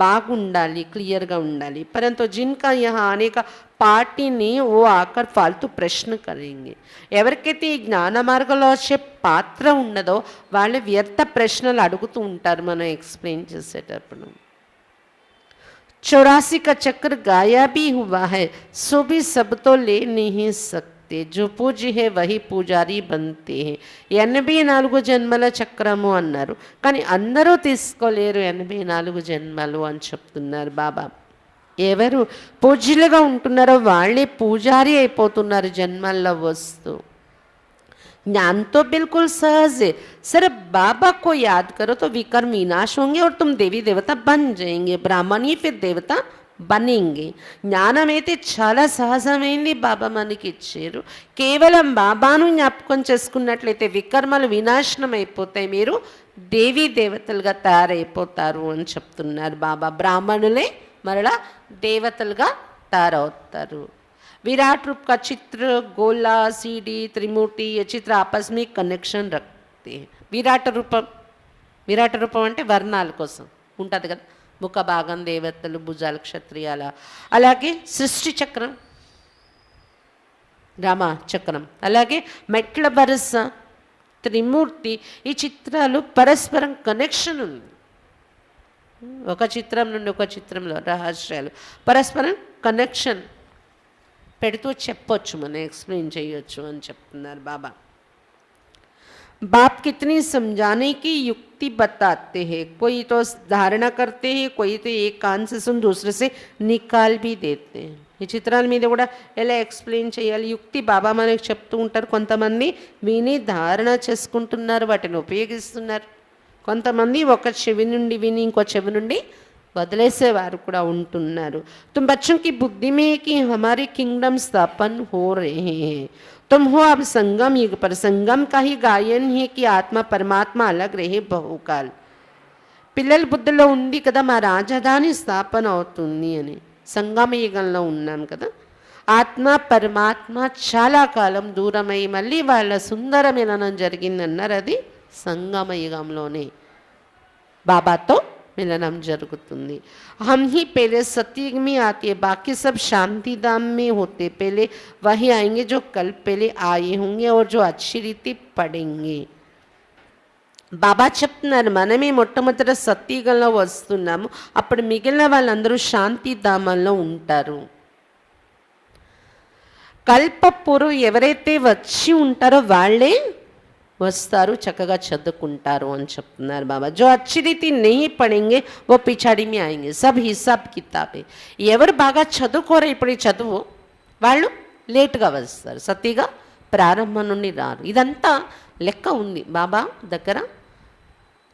బాగుండాలి, క్లియర్గా ఉండాలి. परंतु जिनका यहाँ आने का पार्टी नहीं वो आकर फालतू प्रश्न करेंगे. ఎవరికైతే ఈ జ్ఞాన మార్గంలో వచ్చే పాత్ర ఉండదో వాళ్ళు వ్యర్థ ప్రశ్నలు అడుగుతూ ఉంటారు మనం ఎక్స్ప్లెయిన్ చేసేటప్పుడు. 84 का चक्र गाया भी हुआ है, सो भी सब तो ले नहीं सकते. जो పూజ్య है वही పూజారి बनते हैं. 84 జన్మల చక్రము అన్నారు, కానీ అందరూ తీసుకోలేరు 84 జన్మలు అని చెప్తున్నారు బాబా. ఎవరు పూజ్యులుగా ఉంటున్నారో వాళ్ళే పూజారి అయిపోతున్నారు జన్మల్లో వస్తూ. ज्ञान तो बिल्कुल सहज है. सिर्फ बाबा को याद करो तो विकर्म विनाश होंगे और तुम देवी देवता बन जाएंगे. ब्राह्मण ही फिर देवता బనింగి. జ్ఞానం అయితే చాలా సహజమైంది బాబా మనకి ఇచ్చారు. కేవలం బాబాను జ్ఞాపకం చేసుకున్నట్లయితే వికర్మలు వినాశనం అయిపోతాయి, మీరు దేవీ దేవతలుగా తయారైపోతారు అని చెప్తున్నారు బాబా. బ్రాహ్మణులే మరలా దేవతలుగా తయారవుతారు. विराट रूप का चित्र, गोला, सीढ़ी, त्रिमूर्ति, ये चित्र आपस में कनेक्शन रखते हैं. విరాట రూపం అంటే వర్ణాల కోసం ఉంటుంది కదా, ముఖ భాగం దేవతలు, భుజాలు క్షత్రియాల. అలాగే సృష్టి చక్రం, రామ చక్రం, అలాగే మెట్ల వరుస, త్రిమూర్తి, ఈ చిత్రాలు పరస్పరం కనెక్షన్ ఉంది. ఒక చిత్రం నుండి ఒక చిత్రంలో రహస్యాలు పరస్పరం కనెక్షన్ పెడుతూ చెప్పొచ్చు, మనం ఎక్స్ప్లెయిన్ చేయొచ్చు అని చెప్తున్నారు బాబా. बाप कितनी समझाने की युक्ति बताते हैं. कोई तो धारणा करते हैं, कोई तो एक कान से सुन दूसरे से निकाल भी देते हैं. ఈ చిత్రాల మీద కూడా ఎలా ఎక్స్ప్లెయిన్ చేయాలి యుక్తి బాబా మనకి చెప్తూ ఉంటారు. కొంతమంది విని ధారణ చేసుకుంటున్నారు, వాటిని ఉపయోగిస్తున్నారు. కొంతమంది ఒక చెవి నుండి విని ఇంకో చెవి నుండి వదిలేసేవారు కూడా ఉంటున్నారు. तुम बच्चों की बुद्धि में कि हमारे किंगडम स्थापन हो रहे हैं. तुम हो अब संगम युग पर. संगम का ही गायन है कि आत्मा परमात्मा अलग रहे बहुकाल. పిల్లల బుద్ధిలో ఉంది కదా మా రాజధాని స్థాపన అవుతుంది అని. సంగమ యుగంలో ఉన్నాం కదా, ఆత్మ పరమాత్మ చాలా కాలం దూరమై మళ్ళీ వాళ్ళ సుందర మిలనం జరిగిందన్నారు. అది సంగమ యుగంలోనే బాబాతో मिलनम जరుగుతుంది. हम ही पहले सतयुग में आते हैं, बाकी सब शांति धाम में होते. पहले वही आएंगे जो कल पहले आए होंगे और जो अच्छी रीति पढ़ेंगे. బాబా చెప్తున్నారు మనమే మొట్టమొదట సత్యుగంలో వస్తున్నాము, అప్పుడు మిగిలిన వాళ్ళందరూ శాంతి ధామంలో ఉంటారు. కల్పపూర్వం ఎవరైతే వచ్చి ఉంటారో వాళ్ళే వస్తారు, చక్కగా చదువుకుంటారు అని చెప్తున్నారు బాబా. జో అచ్చి రీతి నెయ్యి పడింగే ఓ పిచాడి మీ ఆయింగే సబ్ హిసాబ్ కితాబే. ఎవరు బాగా చదువుకోరో ఇప్పుడు ఈ చదువు వాళ్ళు లేటుగా వస్తారు, సతీగా ప్రారంభం నుండి రారు. ఇదంతా లెక్క ఉంది బాబా దగ్గర.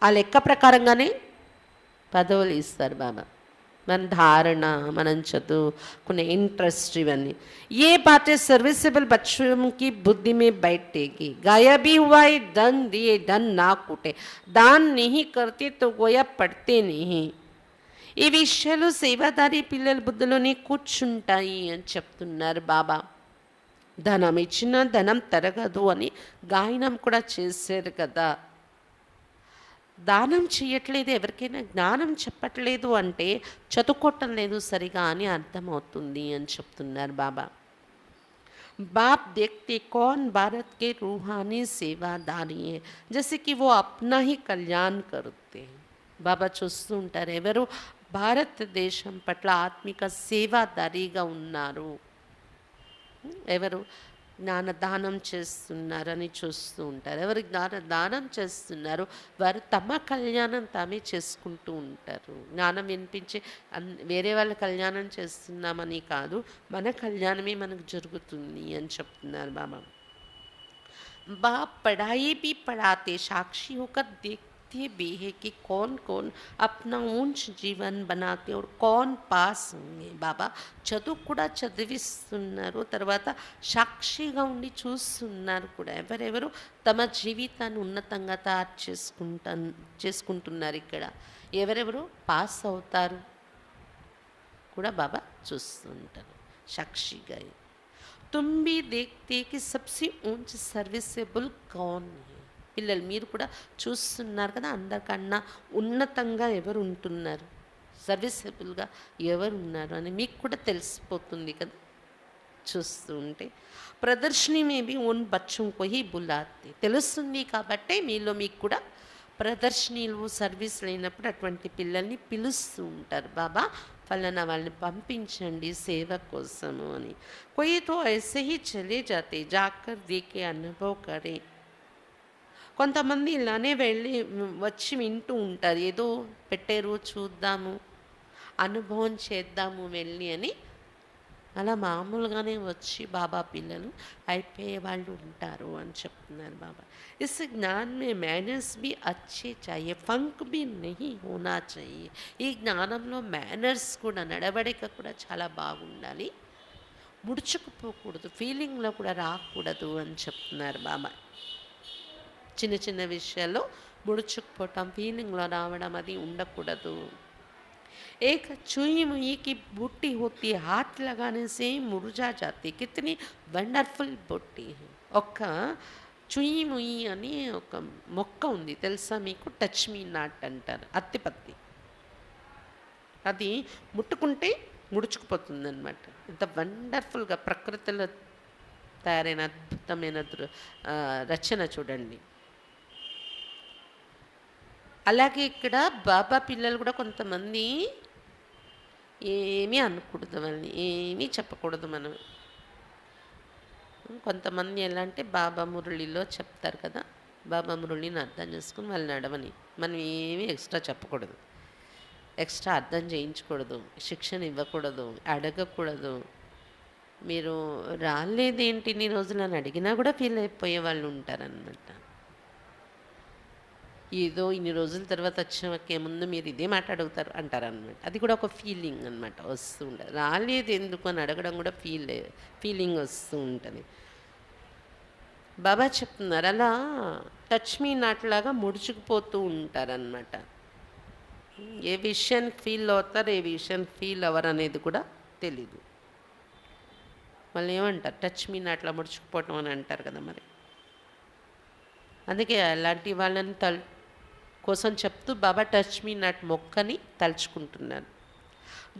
ఆ లెక్క ప్రకారంగానే పదవులు ఇస్తారు బాబా. మన ధారణ, మనం చదువుకునే ఇంట్రెస్ట్, ఇవన్నీ ఏ బాतें सर्विसेबल बच्चों की बुद्धि में बैठेगी. गाया भी हुआ है धन दिए धन ना कूटे, दान नहीं करते तो गोया पढ़ते नहीं. ఈ విషయాలు సేవాదారి పిల్లల బుద్ధిలోనే కూర్చుంటాయి అని చెప్తున్నారు బాబా. ధనం ఇచ్చిన ధనం తరగదు అని గాయనం కూడా చేశారు కదా. దానం చేయట్లేదు, ఎవరికైనా జ్ఞానం చెప్పట్లేదు అంటే చదువుకోవటం లేదు సరిగా అని అర్థమవుతుంది అని చెప్తున్నారు బాబా. बाप देखते कौन भारत के रूहानी सेवादारी है, जैसे कि वो अपना ही कल्याण करते हैं. బాబా చూస్తూ ఉంటారు ఎవరు భారతదేశం పట్ల ఆత్మిక సేవాదారిగా ఉన్నారు, ఎవరు జ్ఞానదానం చేస్తున్నారని చూస్తూ ఉంటారు. ఎవరు జ్ఞానదానం చేస్తున్నారు వారు తమ కళ్యాణం తామే చేసుకుంటూ ఉంటారు. జ్ఞానం వినిపించి వేరే వాళ్ళ కళ్యాణం చేస్తున్నామని కాదు, మన కళ్యాణమే మనకు జరుగుతుంది అని చెప్తున్నారు బాబా. बाप पढ़ाई भी पढ़ाते, साक्षी होकर देखते भी है कि कौन कौन अपना ऊंच जीवन बनाते और कौन पास होंगे. బాబా చదువు కూడా చదివిస్తున్నారు, తర్వాత సాక్షిగా ఉండి చూస్తున్నారు కూడా. ఎవరెవరు తమ జీవితాన్ని ఉన్నతంగా తయారు చేసుకుంటున్నారు ఇక్కడ, ఎవరెవరు పాస్ అవుతారు కూడా బాబా చూస్తుంటారు సాక్షిగా. तुम भी देखते कि सबसे ऊंच सर्विसेबल कौन है. పిల్లలు మీరు కూడా చూస్తున్నారు కదా, అందరికన్నా ఉన్నతంగా ఎవరు ఉంటున్నారు, సర్వీసబుల్గా ఎవరు ఉన్నారు అని మీకు కూడా తెలిసిపోతుంది కదా చూస్తూ ఉంటే. ప్రదర్శని మేబీ ఉన్ బచ్చోं को ही बुलाते, తెలుస్తుంది కాబట్టే మీలో మీకు కూడా ప్రదర్శనలు సర్వీస్ లేనప్పుడు అటువంటి పిల్లల్ని పిలుస్తూ ఉంటారు బాబా. ఫలానా వాళ్ళని పంపించండి సేవ కోసము అని. कोई तो ऐसे ही चले जाते, जाकर देखे अनुभव करें. కొంతమంది ఇలానే వెళ్ళి వచ్చి వింటూ ఉంటారు, ఏదో పెట్టారు చూద్దాము అనుభవం చేద్దాము వెళ్ళి అని. అలా మామూలుగానే వచ్చి బాబా పిల్లలు అయిపోయే వాళ్ళు ఉంటారు అని చెప్తున్నారు బాబా. इस ज्ञान में मैनर्स भी अच्छे चाहिए, फंक भी नहीं होना चाहिए. ఈ జ్ఞానంలో మేనర్స్ కూడా, నడవడిక కూడా చాలా బాగుండాలి, ముడుచుకుపోకూడదు, ఫీలింగ్లో కూడా రాకూడదు అని చెప్తున్నారు బాబా. చిన్న చిన్న విషయాల్లో ముడుచుకుపోవటం, ఫీలింగ్లో రావడం అది ఉండకూడదు. एक चुई मुई की बूटी होती है, हाथ लगाने से मुरझा जाती. कितनी వండర్ఫుల్ బొట్టి. ఒక చుయి ముయి అని ఒక మొక్క ఉంది తెలుసా మీకు, టచ్ మీ నాట్ అంటారు, అత్తిపత్తి. అది ముట్టుకుంటే ముడుచుకుపోతుంది అనమాట. ఇంత వండర్ఫుల్గా ప్రకృతిలో తయారైన అద్భుతమైన రచన చూడండి. అలాగే ఇక్కడ బాబా పిల్లలు కూడా కొంతమంది ఏమీ అనకూడదు, వాళ్ళని ఏమీ చెప్పకూడదు మనం. కొంతమంది ఎలా అంటే బాబా మురళిలో చెప్తారు కదా, బాబా మురళిని అర్థం చేసుకుని వాళ్ళు నడవని, మనం ఏమీ ఎక్స్ట్రా చెప్పకూడదు, ఎక్స్ట్రా అర్థం చేయించకూడదు, శిక్షణ ఇవ్వకూడదు, అడగకూడదు. మీరు రాలేదేంటి ఇన్ని రోజులు అని అడిగినా కూడా ఫీల్ అయిపోయే వాళ్ళు ఉంటారనమాట. ఏదో ఇన్ని రోజుల తర్వాత వచ్చే ముందు మీరు ఇదే మాట అడుగుతారు అంటారనమాట. అది కూడా ఒక ఫీలింగ్ అనమాట వస్తూ ఉంటుంది. రాలేదు ఎందుకు అని అడగడం కూడా ఫీలింగ్ వస్తూ ఉంటుంది. బాబా చెప్తున్నారు అలా టచ్ మీ నాట్లాగా ముడుచుకుపోతూ ఉంటారనమాట. ఏ విషయానికి ఫీల్ అవుతారు, ఏ విషయానికి ఫీల్ అవ్వరు అనేది కూడా తెలీదు. మళ్ళీ ఏమంటారు, టచ్ మీ నాట్లా ముడుచుకుపోవటం అని అంటారు కదా. మరి అందుకే అలాంటి వాళ్ళని కోసం చెప్తూ బాబా టచ్ మీ నాట్ మొక్కని తలుచుకుంటున్నాను.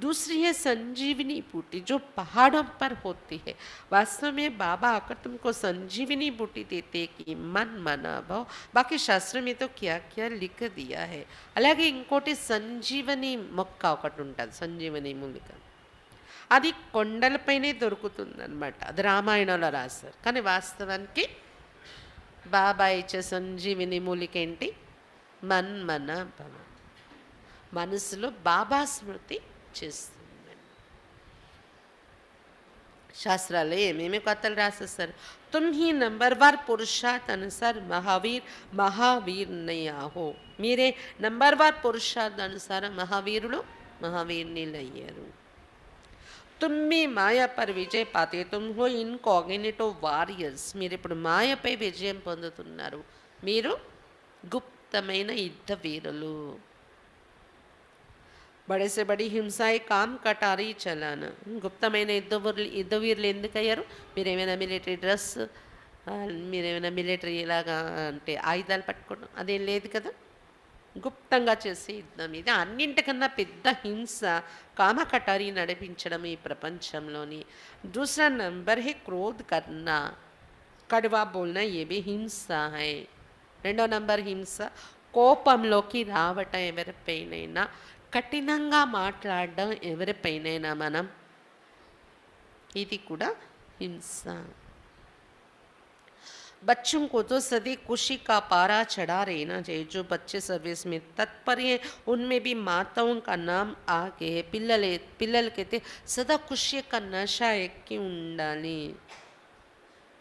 दूसरी है संजीवनी बूटी जो पहाड़ों पर होती है. वास्तव में बाबा आकर तुमको संजीवनी बूटी देते कि मन मना भाव. बाकी शास्त्र में तो क्या क्या लिख दिया है. అలాగే ఇంకోటి సంజీవని మొక్క ఒకటి ఉంటుంది, సంజీవని మూలిక. అది కొండలపైనే దొరుకుతుందన్నమాట. అది రామాయణంలో రాశారు. కానీ వాస్తవానికి బాబా ఇచ్చే సంజీవిని మూలిక ఏంటి? మన్మన భవ. మనసులో బాబా స్మృతి చేస్తుంది. శాస్త్రాల్లో ఏమేమి కథలు రాసేస్తారు. తుమ్హి నంబర్వార్ పురుషాత్ అనుసార్ మహావీర్ నయ్యాహో. మీరే నంబర్వార్ పురుషాత్ అనుసార మహావీరుని అయ్యారు. తుమ్మి మాయా పర్ విజయ్ పాతే తుమ్ హో ఇన్కాగ్నిటో వారియర్స్. మీరు ఇప్పుడు మాయపై విజయం పొందుతున్నారు. మీరు గుప్తమైన యుద్ధ వీరులు. బడే సే బడి హింసాయి కామ్ కటారీ చలాన. గుప్తమైన యుద్ధ వీరులు ఎందుకయ్యారు? మీరేమైనా మిలిటరీ డ్రెస్, మీరేమైనా మిలిటరీ ఇలాగా అంటే ఆయుధాలు పట్టుకోవడం అదేం లేదు కదా. గుప్తంగా చేసే యుద్ధం ఇది. అన్నింటికన్నా పెద్ద హింస కామకటారి నడిపించడం ఈ ప్రపంచంలోని. దూసరా నంబర్ హే క్రోధ్ కర్నా, కడువా బోల్నా ఏ బి హింస హై. రెండో నంబర్ హింస కోపంలోకి రావటం ఎవరిపైనైనా, కఠినంగా మాట్లాడడం ఎవరిపైనైనా మనం, ఇది కూడా హింస. बच्चों को तो सदी खुशी का पारा चढ़ा रहना चाहिए. जो बच्चे सर्विस में तत्पर हैं उनमें भी माताओं का नाम आगे है. పిల్లలకైతే సదా ఖుషి యొక్క నష ఎక్కి ఉండాలి.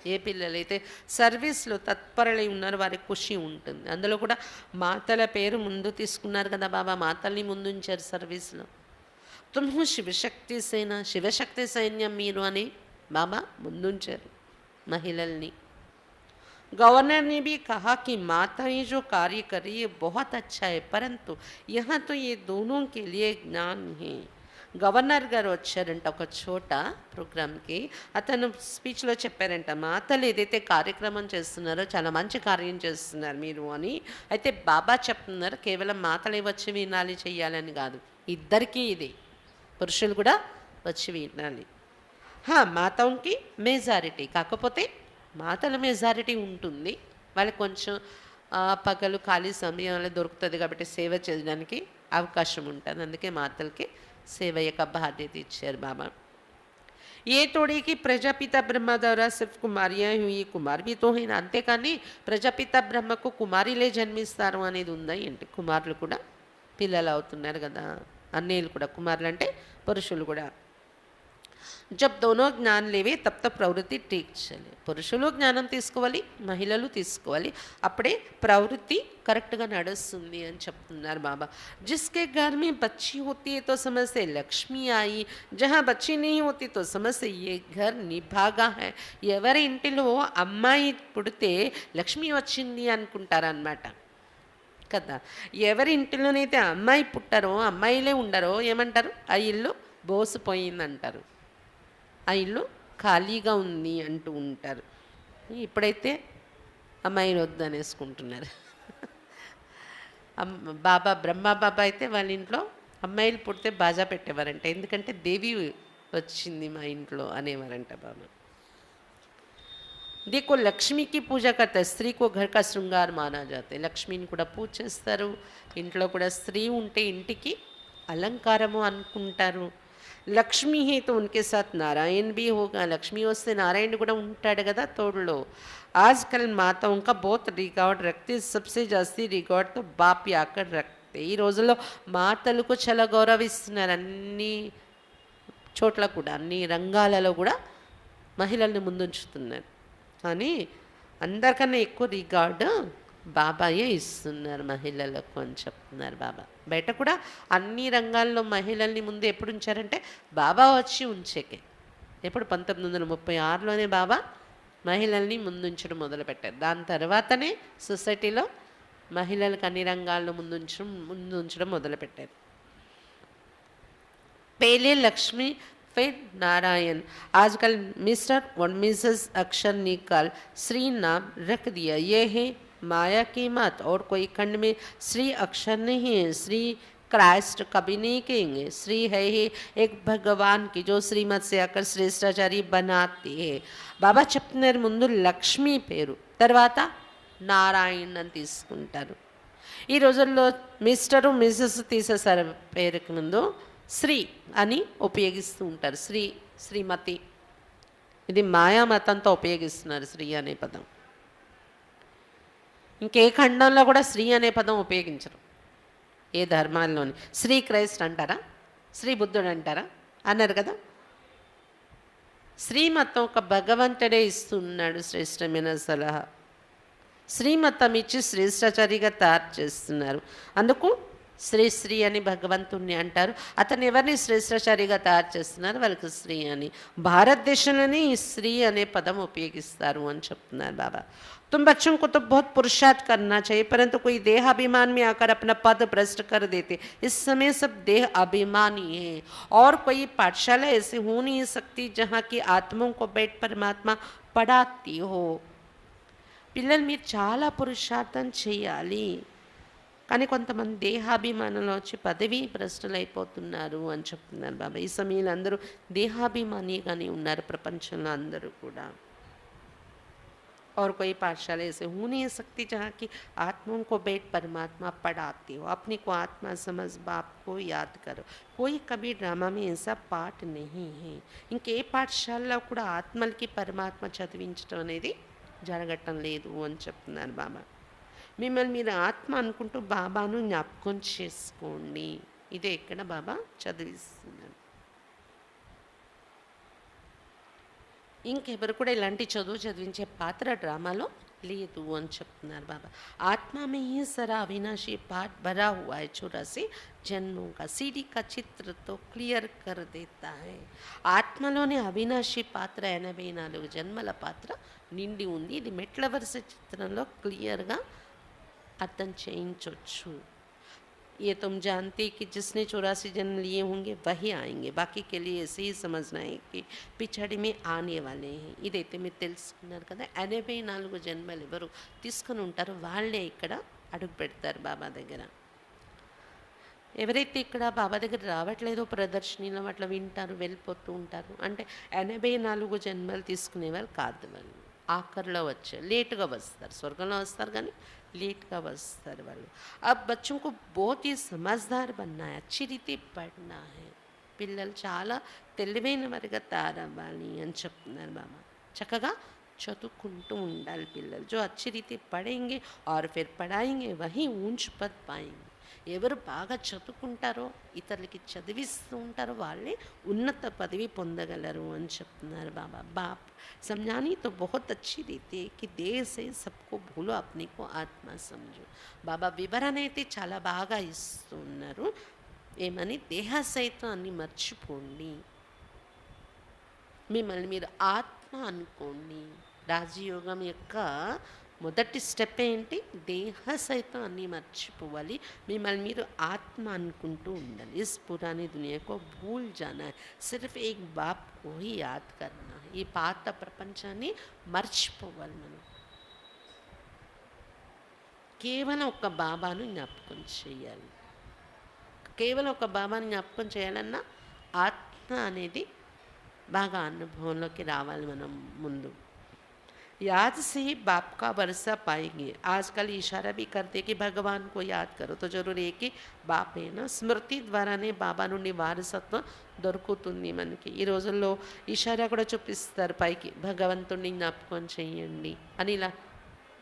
ఏ పిల్లలైతే సర్వీస్లో తత్పరులై ఉన్నారో వారికి ఖుషి ఉంటుంది. అందులో కూడా మాతల పేరు ముందు తీసుకున్నారు కదా బాబా. మాతల్ని ముందుంచారు సర్వీస్లో. తుమ్హు శివశక్తి సైన్యం మీరు అని బాబా ముందుంచారు మహిళల్ని. गवर्नर ने भी कहा कि माताएं जो कार्य कर रही है बहुत अच्छा है, परंतु यहाँ तो ये दोनों के लिए ज्ञान है. గవర్నర్ గారు వచ్చారంట ఒక చోట ప్రోగ్రామ్కి. అతను స్పీచ్లో చెప్పారంట, మాతలు ఏదైతే కార్యక్రమం చేస్తున్నారో చాలా మంచి కార్యం చేస్తున్నారు మీరు అని. అయితే బాబా చెప్తున్నారు కేవలం మాతలే వచ్చి వినాలి చెయ్యాలని కాదు, ఇద్దరికీ ఇది, పురుషులు కూడా వచ్చి వినాలి. మాతకి మెజారిటీ, కాకపోతే మాతల మెజారిటీ ఉంటుంది. వాళ్ళకి కొంచెం పగలు ఖాళీ సమయంలో దొరుకుతుంది కాబట్టి సేవ చేయడానికి అవకాశం ఉంటుంది. అందుకే మాతలకి సేవ యొక్క బాధ్యత ఇచ్చారు బాబా. ఏ తోడికి ప్రజాపిత బ్రహ్మ ద్వారా సిర్ఫ్ కుమారియా ఈ కుమార్ भी तो है. అంతేకాని ప్రజాపిత బ్రహ్మకు కుమారిలే జన్మిస్తారు అనేది ఉందా ఏంటి? కుమారులు కూడా పిల్లలు అవుతున్నారు కదా. అన్నయ్యలు కూడా కుమారులు అంటే పురుషులు కూడా. జబ్ దోనో జ్ఞానం లేవే తబ్ తక్ ప్రవృత్తి ఠీక్ చలే. పురుషులు జ్ఞానం తీసుకోవాలి, మహిళలు తీసుకోవాలి, అప్పుడే ప్రవృత్తి కరెక్ట్గా నడుస్తుంది అని చెప్తున్నారు బాబా. జిస్కే ఘర్ మే బచ్చి హోతీ హై తో సమజ్తే లక్ష్మీ ఆయి, జహా బచ్చి నహీ హోతీ తో సమజ్తే ఏ ఘర్ నిభాగా హై. ఎవరి ఇంటిలో అమ్మాయి పుడితే లక్ష్మి వచ్చింది అనుకుంటారనమాట కదా. ఎవరి ఇంటిలోనైతే అమ్మాయి పుట్టారో, అమ్మాయిలే ఉండరో ఏమంటారు? ఆ ఇల్లు బోసిపోయిందంటారు, ఆ ఇల్లు ఖాళీగా ఉంది అంటూ ఉంటారు. ఇప్పుడైతే అమ్మాయిని వద్దనేసుకుంటున్నారు. బ్రహ్మ బాబా అయితే వాళ్ళ ఇంట్లో అమ్మాయిలు పుడితే బాజా పెట్టేవారంట. ఎందుకంటే దేవి వచ్చింది మా ఇంట్లో అనేవారంట బాబా. देखो లక్ష్మి की పూజ करता है, స్త్రీ को घर का श्रृंगार माना जाता है. లక్ష్మిని కూడా పూజ చేస్తారు. ఇంట్లో కూడా స్త్రీ ఉంటే ఇంటికి అలంకారము అనుకుంటారు. లక్ష్మీ హే తో ఉన్కే సాత్ నారాయణ भी होगा. లక్ష్మీ వస్తే నారాయణ కూడా ఉంటాడు కదా తోడులో. आजकल माताओं का बहुत रिकॉर्ड रखते, सबसे जास्ती रिकॉर्ड तो बाप आकर रखते. ఈ రోజుల్లో మాతలకు చాలా గౌరవిస్తున్నారు. అన్ని చోట్ల కూడా, అన్ని రంగాలలో కూడా మహిళల్ని ముందుంచుతున్నారు. కానీ అందరికన్నా ఎక్కువ రికార్డు బాబాయే ఇస్తున్నారు మహిళలకు అని చెప్తున్నారు బాబా. బయట కూడా అన్ని రంగాల్లో మహిళల్ని ముందు ఎప్పుడు ఉంచారంటే బాబా వచ్చి ఉంచేకే. ఎప్పుడు 1936లోనే బాబా మహిళల్ని ముందుంచడం మొదలుపెట్టారు. దాని తర్వాతనే సొసైటీలో మహిళలకు అన్ని రంగాల్లో ముందుంచడం మొదలుపెట్టారు. పేలే లక్ష్మి फिर नारायण. आजकल मिस्टर और मिसेस अक्षर निकाल श्री नाम रख दिया. ये है माया की मत. और कोई खंड में श्री अक्षर नहीं है. श्री क्राइस्ट कभी नहीं कहेंगे. श्री है ही एक भगवान की जो श्रीमत से आकर श्रेष्ठाचारी बनाती है. బాబా చెప్తున్నారు ముందు లక్ష్మీ పేరు, తర్వాత నారాయణ అని తీసుకుంటారు. ఈ రోజుల్లో మిస్టరు మిసెస్ తీసేసారు పేరుకి ముందు. శ్రీ అని ఉపయోగిస్తూ ఉంటారు. శ్రీ, శ్రీమతి, ఇది మాయా మతంతో ఉపయోగిస్తున్నారు శ్రీ అనే పదం. ఇంకే ఖండంలో కూడా శ్రీ అనే పదం ఉపయోగించరు, ఏ ధర్మాల్లోని. శ్రీ క్రైస్ట్ అంటారా, శ్రీ బుద్ధుడు అంటారా, అన్నారు కదా. శ్రీమతం ఒక భగవంతుడే ఇస్తున్నాడు శ్రేష్టమైన సలహా. శ్రీమతం ఇచ్చి శ్రేష్టాచారిగా తయారు చేస్తున్నారు. అందుకు శ్రీ అని భగవంతుణ్ణి అంటారు. అతను ఎవరిని శ్రేష్టాచారిగా తయారు చేస్తున్నారు, వాళ్ళకి శ్రీ అని. భారతదేశంలోనే ఈ శ్రీ అనే పదం ఉపయోగిస్తారు అని చెప్తున్నారు బాబా. तुम बच्चों को तो बहुत पुरुषार्थ करना चाहिए, परंतु कोई देह अभिमान में आकर अपना पद भ्रष्ट कर देते. इस समय सब देह अभिमानी है और कोई पाठशाला ऐसे हो नहीं सकती जहाँ की आत्माओं को बैठ परमात्मा पढ़ाती हो. పిల్లలు మీరు చాలా పురుషార్థం చేయాలి, కానీ కొంతమంది దేహాభిమానంలో వచ్చి పదవీ భ్రష్టులు అయిపోతున్నారు అని చెప్తున్నారు బాబా. ఈ సమయంలో అందరూ దేహాభిమానిగానే ఉన్నారు ప్రపంచంలో అందరూ కూడా. और कोई पाठशाला ऐसे हो नहीं सकती जहाँ की आत्माओं को बैठ परमात्मा पढ़ाती हो. अपने को आत्मा समझ बाप को याद करो. कोई कभी ड्रामा में ऐसा पाठ नहीं है. ఇంకే పాఠశాలలో కూడా ఆత్మలకి పరమాత్మ చదివించడం అనేది జరగటం లేదు అని చెప్తున్నారు బాబా. మిమ్మల్ని మీరు ఆత్మ అనుకుంటూ బాబాను జ్ఞాపకం చేసుకోండి. ఇదే ఇక్కడ బాబా చదివిస్తున్నారు. ఇంకెవరు కూడా ఇలాంటి చదువు చదివించే పాత్ర డ్రామాలో లేదు అని చెప్తున్నారు బాబా. आत्मा में ही सारा अविनाशी पाठ भरा हुआ है 84 जन्मों का. सीडी का चित्र तो क्लियर कर देता है. ఆత్మలోని అవినాశి పాత్ర 84 జన్మల పాత్ర నిండి ఉంది. ఇది మెట్ల వరుస చిత్రంలో క్లియర్గా అర్థం చేయించవచ్చు. ये तुम जानते कि जिसने 84 जन्म लिए होंगे वही आएंगे, बाकी के लिए ऐसे ही समझना है कि पिछड़ी में आने वाले हैं. ఇదైతే మీరు తెలుసుకున్నారు కదా. 84 జన్మలు ఎవరు తీసుకుని ఉంటారో వాళ్ళే ఇక్కడ అడుగు పెడతారు బాబా దగ్గర. ఎవరైతే ఇక్కడ బాబా దగ్గర రావట్లేదో ప్రదర్శనలో అట్లా వింటారు, వెళ్ళిపోతూ ఉంటారు, అంటే 84 జన్మలు తీసుకునే వాళ్ళు కాదు. వాళ్ళు ఆఖరిలో వచ్చారు, లేటుగా వస్తారు. స్వర్గంలో వస్తారు కానీ लेट का वस्तर वाले. अब बच्चों को बहुत ही समझदार बनना है, अच्छी रीति पढ़ना है. పిల్లలు చాలా తెలివైన వారిగా తయారవ్వాలి అని చెప్తున్నారు బాబా. చక్కగా చదువుకుంటూ ఉండాలి పిల్లలు. जो अच्छी रीति पढ़ेंगे और फिर पढ़ाएंगे वही ऊंच पद पाएंगे. ఎవరు బాగా చదువుకుంటారో, ఇతరులకి చదివిస్తూ ఉంటారో వాళ్ళే ఉన్నత పదవి పొందగలరు అని చెప్తున్నారు బాబా. బాప్ समझानी तो बहुत अच्छी देती है कि देह से सबको भूलो, अपने को आत्मा समझो. బాబా వివరణ అయితే చాలా బాగా ఇస్తున్నారు. ఏమని, దేహ సైతం అన్ని మర్చిపోండి, మిమ్మల్ని మీరు ఆత్మ అనుకోండి. రాజయోగం యొక్క మొదటి స్టెప్ ఏంటి, దేహ సైతం అన్నీ మర్చిపోవాలి, మిమ్మల్ని మీరు ఆత్మ అనుకుంటూ ఉండాలి. इस पुरानी दुनिया को भूल जाना है, सिर्फ एक बाप को ही याद करना है. ఈ పాత ప్రపంచాన్ని మర్చిపోవాలి మనం. కేవలం ఒక బాబాను జ్ఞాపకం చేయాలి. కేవలం ఒక బాబాను జ్ఞాపకం చేయాలన్నా ఆత్మ అనేది బాగా అనుభవంలోకి రావాలి మనం ముందు. याद से ही बाप का भरोसा पाएंगे. आजकल इशारा भी करते कि भगवान को याद करो, तो जरूर है कि బాప్ అయినా స్మృతి ద్వారానే బాబా నుండి వారసత్వం దొరుకుతుంది మనకి. ఈ రోజుల్లో ఇషారా కూడా చూపిస్తారు పైకి, భగవంతుడిని జ్ఞాపకం చేయండి అని. ఇలా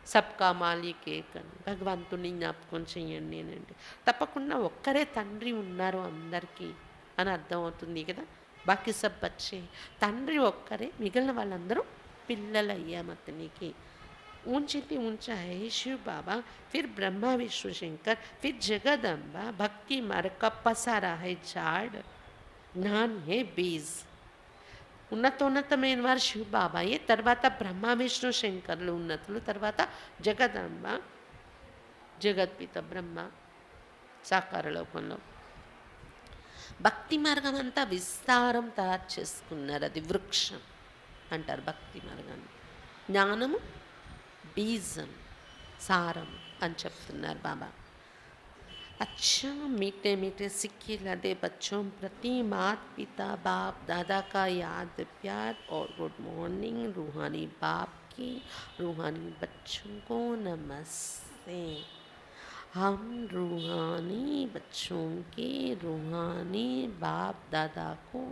సబ్కా మాలిక్ ఏక్ అని, భగవంతుడిని జ్ఞాపకం చేయండి అని. అంటే తప్పకుండా ఒక్కరే తండ్రి ఉన్నారు అందరికీ అని అర్థమవుతుంది కదా. బాకీ సబ్ బచ్చే, తండ్రి ఒక్కరే, మిగిలిన వాళ్ళందరూ పిల్లలయ్యామతనికి. ऊंचे पे ऊंचा है शिव बाबा, फिर ब्रह्मा विष्णु शंकर, फिर जगदम्बा. भक्ति मार्ग का पसारा है झाड़, జ్ఞాన్ है बीज. ఉన్నతోన్నతమైన వారు శివ బాబాయే, తర్వాత బ్రహ్మ విష్ణు శంకర్లు ఉన్నతులు, తర్వాత జగదంబ, జగద్పిత బ్రహ్మ సాకార లోకంలో. భక్తి మార్గం అంతా విస్తారం తయారు చేసుకున్నారు, అది వృక్షం అంటారు భక్తి మార్గాన్ని. జ్ఞానము బీజం, సారం అని చెప్తున్నారు బాబా. अच्छा मीठे मीठे सिक्के लदे बच्चों प्रति माता पिता बाप दादा का याद प्यार और गुड मॉर्निंग. रूहानी बाप की, रूहानी बच्चों को नमस्ते. हम रूहानी बच्चों के रूहानी बाप दादा को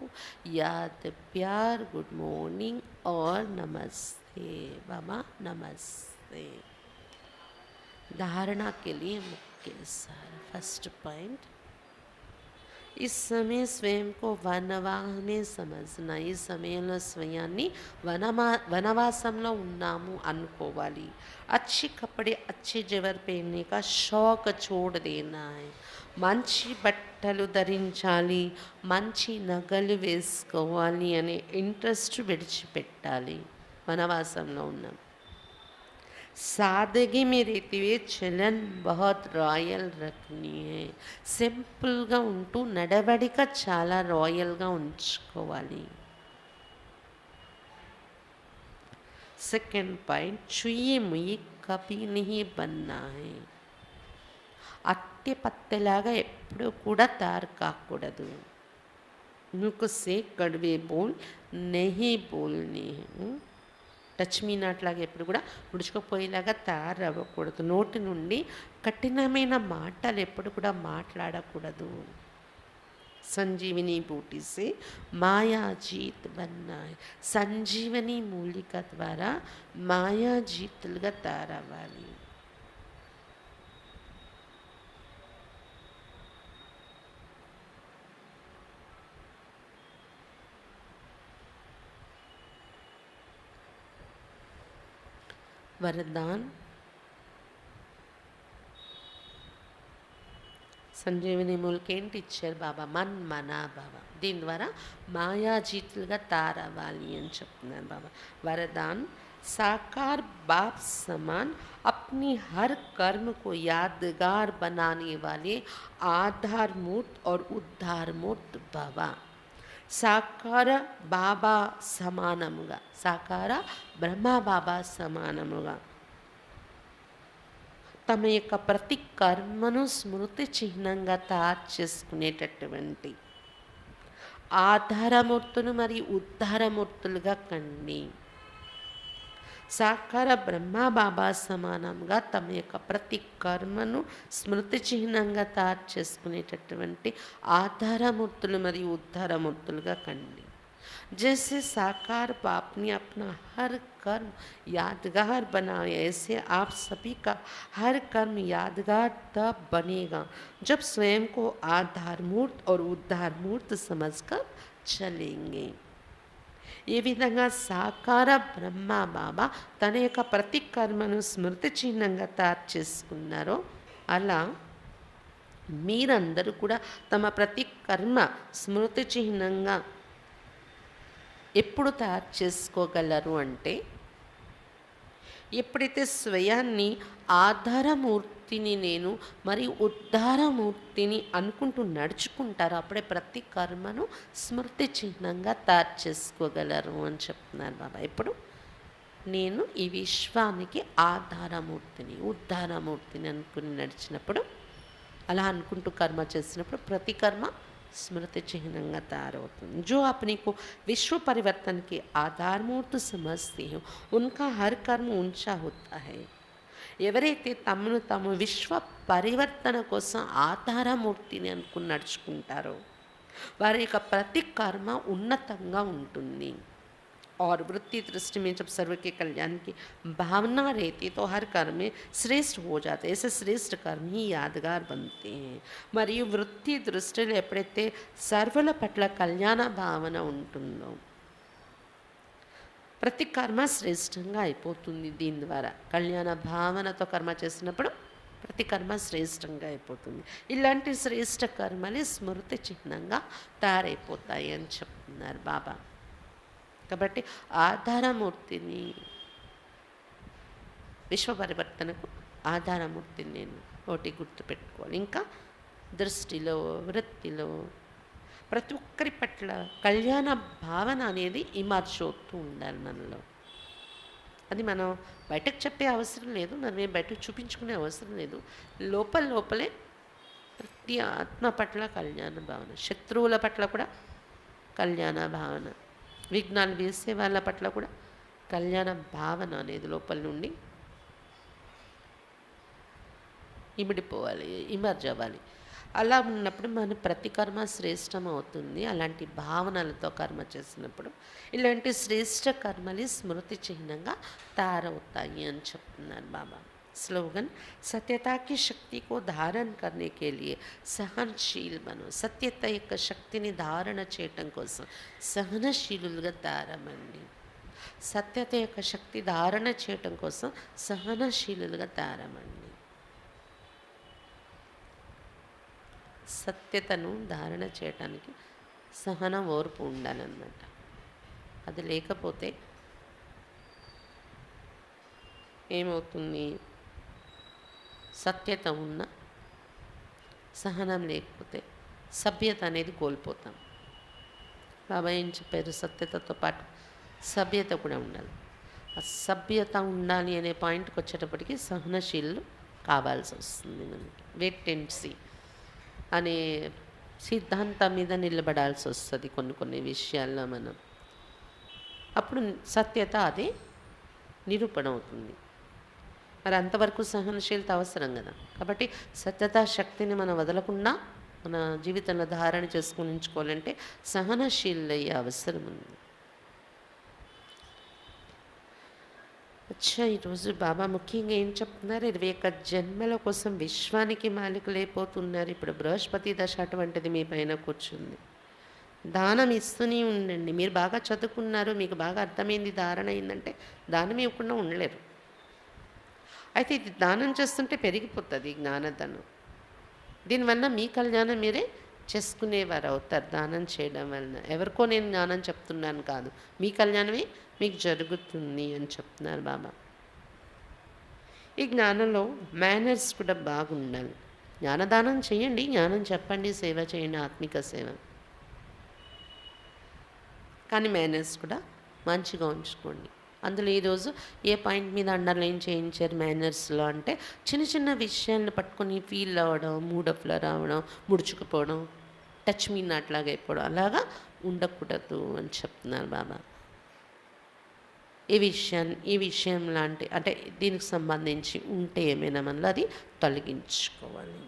याद प्यार गुड मॉर्निंग और नमस्ते बाबा नमस्ते। धारणा के लिए मुख्य सार फर्स्ट पॉइंट, ఈ సమయం స్వయంకు వనవాహనే సమజ్నా, ఈ సమయంలో స్వయాన్ని వనవాసంలో ఉన్నాము అనుకోవాలి। अच्छे कपड़े अच्छे जेवर पहनने का शौक छोड़ देना है। మంచి బట్టలు ధరించాలి, మంచి నగలు వేసుకోవాలి అనే ఇంట్రెస్ట్ విడిచిపెట్టాలి వనవాసంలో ఉన్నాం। सादगी में रहते हुए चलन बहुत रॉयल रखनी है। సింపుల్గా ఉంటూ నడవడిక చాలా రాయల్గా ఉంచుకోవాలి। సెకండ్ పాయింట్, చుయ్యి ముయ్యి కభీ నహీ బన్నా హై। అట్టె పత్తెలాగా ఎప్పుడూ కూడా తయారు కాకూడదు। ముక్కు సే కड़वे बोल नहीं बोलने हैं। టచ్ మీ నాట్ లాగా ఎప్పుడు కూడా ముడుచుకుపోయేలాగా తయారవ్వకూడదు। నోటి నుండి కఠినమైన మాటలు ఎప్పుడు కూడా మాట్లాడకూడదు। సంజీవిని బూటీ సే మాయా జీత్ బన్నా హై। సంజీవని మూలిక ద్వారా మాయా జీతులుగా తయారవ్వాలి। వరదాన్, సంజీవిని మూలిక ఏంటి ఇచ్చారు బాబా? మన్ మనా బాబా। దీని ద్వారా మాయాజీతులుగా తారవ్వాలి అని చెప్తున్నారు బాబా। వరదాన్, साकार बाप समान अपनी हर कर्म को यादगार बनाने वाले आधार मूर्त और उद्धार मूर्त भवा। సాకార బాబా సమానముగా, సాకార బ్రహ్మ బాబా సమానముగా తమ యొక్క ప్రతి కర్మను స్మృతి చిహ్నంగా తయారు చేసుకునేటటువంటి ఆధారమూర్తులు మరియు ఉద్ధారమూర్తులుగా కండి। సాకార బ్రహ్మ బాబా సమానంగా తమ యొక్క ప్రతి కర్మను స్మృతి చిహ్నంగా తయారు చేసుకునేటటువంటి ఆధారమూర్తులు మరియు ఉద్ధారమూర్తులుగా కండి। जैसे साकार बाप ने अपना हर कर्म यादगार बनाया, ऐसे आप सभी का हर कर्म यादगार तब बनेगा जब स्वयं को आधार मूर्त और उद्धार मूर्त समझकर चलेंगे। ఏ విధంగా సాకార బ్రహ్మ బాబా తన యొక్క ప్రతి కర్మను స్మృతి చిహ్నంగా తయారు చేసుకున్నారో అలా మీరందరూ కూడా తమ ప్రతి కర్మ స్మృతి చిహ్నంగా ఎప్పుడు తయారు చేసుకోగలరు అంటే, ఎప్పుడైతే స్వయాన్ని ఆధారమూర్తిని నేను మరియు ఉద్ధారమూర్తిని అనుకుంటూ నడుచుకుంటారో అప్పుడే ప్రతి కర్మను స్మృతి చిహ్నంగా తయారు చేసుకోగలరు అని చెప్తున్నారు బాబా। ఇప్పుడు నేను ఈ విశ్వానికి ఆధారమూర్తిని ఉద్ధారమూర్తిని అనుకుని నడిచినప్పుడు, అలా అనుకుంటూ కర్మ చేసినప్పుడు ప్రతి కర్మ स्मृति चिन्हंगा तैयार जो अपने को विश्व परिवर्तन के आधार मूर्त समझते हैं उनका हर कर्म ऊंचा होता है। ఎవరైతే తమను తాము విశ్వ పరివర్తన కోసం ఆధారమూర్తిని అనుకుని నడుచుకుంటారో వారి యొక్క ప్రతి కర్మ ఉన్నతంగా ఉంటుంది। और वृत्ति दृष्टि में जब सर्व के कल्याण की भावना रहती तो हर कर्म में श्रेष्ठ हो जाते, ऐसे श्रेष्ठ कर्म ही यादगार बनते हैं। మరియు వృత్తి దృష్టిలో ఎప్పుడైతే సర్వుల పట్ల కళ్యాణ భావన ఉంటుందో ప్రతి కర్మ శ్రేష్టంగా అయిపోతుంది। దీని ద్వారా కళ్యాణ భావనతో కర్మ చేసినప్పుడు ప్రతి కర్మ శ్రేష్టంగా అయిపోతుంది। ఇలాంటి శ్రేష్ట కర్మలే స్మృతి చిహ్నంగా తయారైపోతాయి అని చెప్తున్నారు బాబా। కాబట్టి ఆధారమూర్తిని, విశ్వ పరివర్తనకు ఆధారమూర్తిని నేను ఒకటి గుర్తుపెట్టుకోవాలి। ఇంకా దృష్టిలో వృత్తిలో ప్రతి ఒక్కరి పట్ల కళ్యాణ భావన అనేది ఇమర్జ్ అవుతూ ఉండాలి మనలో। అది మనం బయటకు చెప్పే అవసరం లేదు, మనం బయటకు చూపించుకునే అవసరం లేదు। లోపల లోపలే ప్రతి ఆత్మ పట్ల కళ్యాణ భావన, శత్రువుల పట్ల కూడా కళ్యాణ భావన, విఘ్నాలు వేసే వాళ్ళ పట్ల కూడా కళ్యాణ భావన అనేది లోపల నుండి ఇమిడిపోవాలి, ఇమర్జ్ అవ్వాలి. అలా ఉన్నప్పుడు మన ప్రతి కర్మ శ్రేష్టం అవుతుంది. అలాంటి భావనలతో కర్మ చేసినప్పుడు ఇలాంటి శ్రేష్ట కర్మలు స్మృతి చిహ్నంగా తయారవుతాయి అని చెప్తున్నారు బాబా. स्लोगन सत्यता की शक्ति को धारण करने के लिए सहनशील बनो. సత్యత యొక్క శక్తిని ధారణ చేయటం కోసం సహనశీలులుగా తయారమండి. సత్యత యొక్క శక్తి ధారణ చేయటం కోసం సహనశీలులుగా తయారమండి. సత్యతను ధారణ చేయటానికి సహన ఓర్పు ఉండాలన్నమాట. అది లేకపోతే ఏమవుతుంది? సత్యత ఉన్న సహనం లేకపోతే సభ్యత అనేది కోల్పోతాం. బాబా ఏం చెప్పారు? సత్యతతో పాటు సభ్యత కూడా ఉండాలి. ఆ సభ్యత ఉండాలి అనే పాయింట్కి వచ్చేటప్పటికి సహనశీలు కావాల్సి వస్తుంది. మనకి వెయిట్ అండ్ సీ అనే సిద్ధాంతం మీద నిలబడాల్సి వస్తుంది కొన్ని విషయాల్లో మనం. అప్పుడు సత్యత అది నిరూపణ అవుతుంది. మరి అంతవరకు సహనశీలత అవసరం కదా. కాబట్టి సత్యతా శక్తిని మనం వదలకుండా మన జీవితంలో ధారణ చేసుకుని ఉంచుకోవాలంటే సహనశీలయ్యే అవసరం ఉంది. అచ్చా, ఈరోజు బాబా ముఖ్యంగా ఏం చెప్తున్నారు? 21 జన్మల కోసం విశ్వానికి మాలికలైపోతున్నారు. ఇప్పుడు బృహస్పతి దశ అటువంటిది మీ పైన కూర్చుంది. దానం ఇస్తూనే ఉండండి. మీరు బాగా చదువుకున్నారు, మీకు బాగా అర్థమైంది, ధారణ అయిందంటే దానం ఇవ్వకుండా ఉండలేరు. అయితే ఇది దానం చేస్తుంటే పెరిగిపోతుంది జ్ఞానధనం. దీనివల్ల మీ కళ్యాణం మీరే చేసుకునేవారు అవుతారు దానం చేయడం వలన. ఎవరికో నేను జ్ఞానం చెప్తున్నాను కాదు, మీ కళ్యాణమే మీకు జరుగుతుంది అని చెప్తున్నారు బాబా. ఈ జ్ఞానంలో మేనర్స్ కూడా బాగుండాలి. జ్ఞానదానం చేయండి, జ్ఞానం చెప్పండి, సేవ చేయండి, ఆత్మిక సేవ. కానీ మేనర్స్ కూడా మంచిగా ఉంచుకోండి. అందులో ఈరోజు ఏ పాయింట్ మీద అండర్లైన్ చేయించారు మేనర్స్లో అంటే, చిన్న చిన్న విషయాలను పట్టుకొని ఫీల్ అవ్వడం, మూడఫ్లో రావడం, ముడుచుకుపోవడం, టచ్ మీ నాట్లాగా అయిపోవడం, అలాగా ఉండకూడదు అని చెప్తున్నారు బాబా. ఈ విషయం లాంటి అంటే దీనికి సంబంధించి ఉంటే ఏమైనా మనలో అది తొలగించుకోవాలి.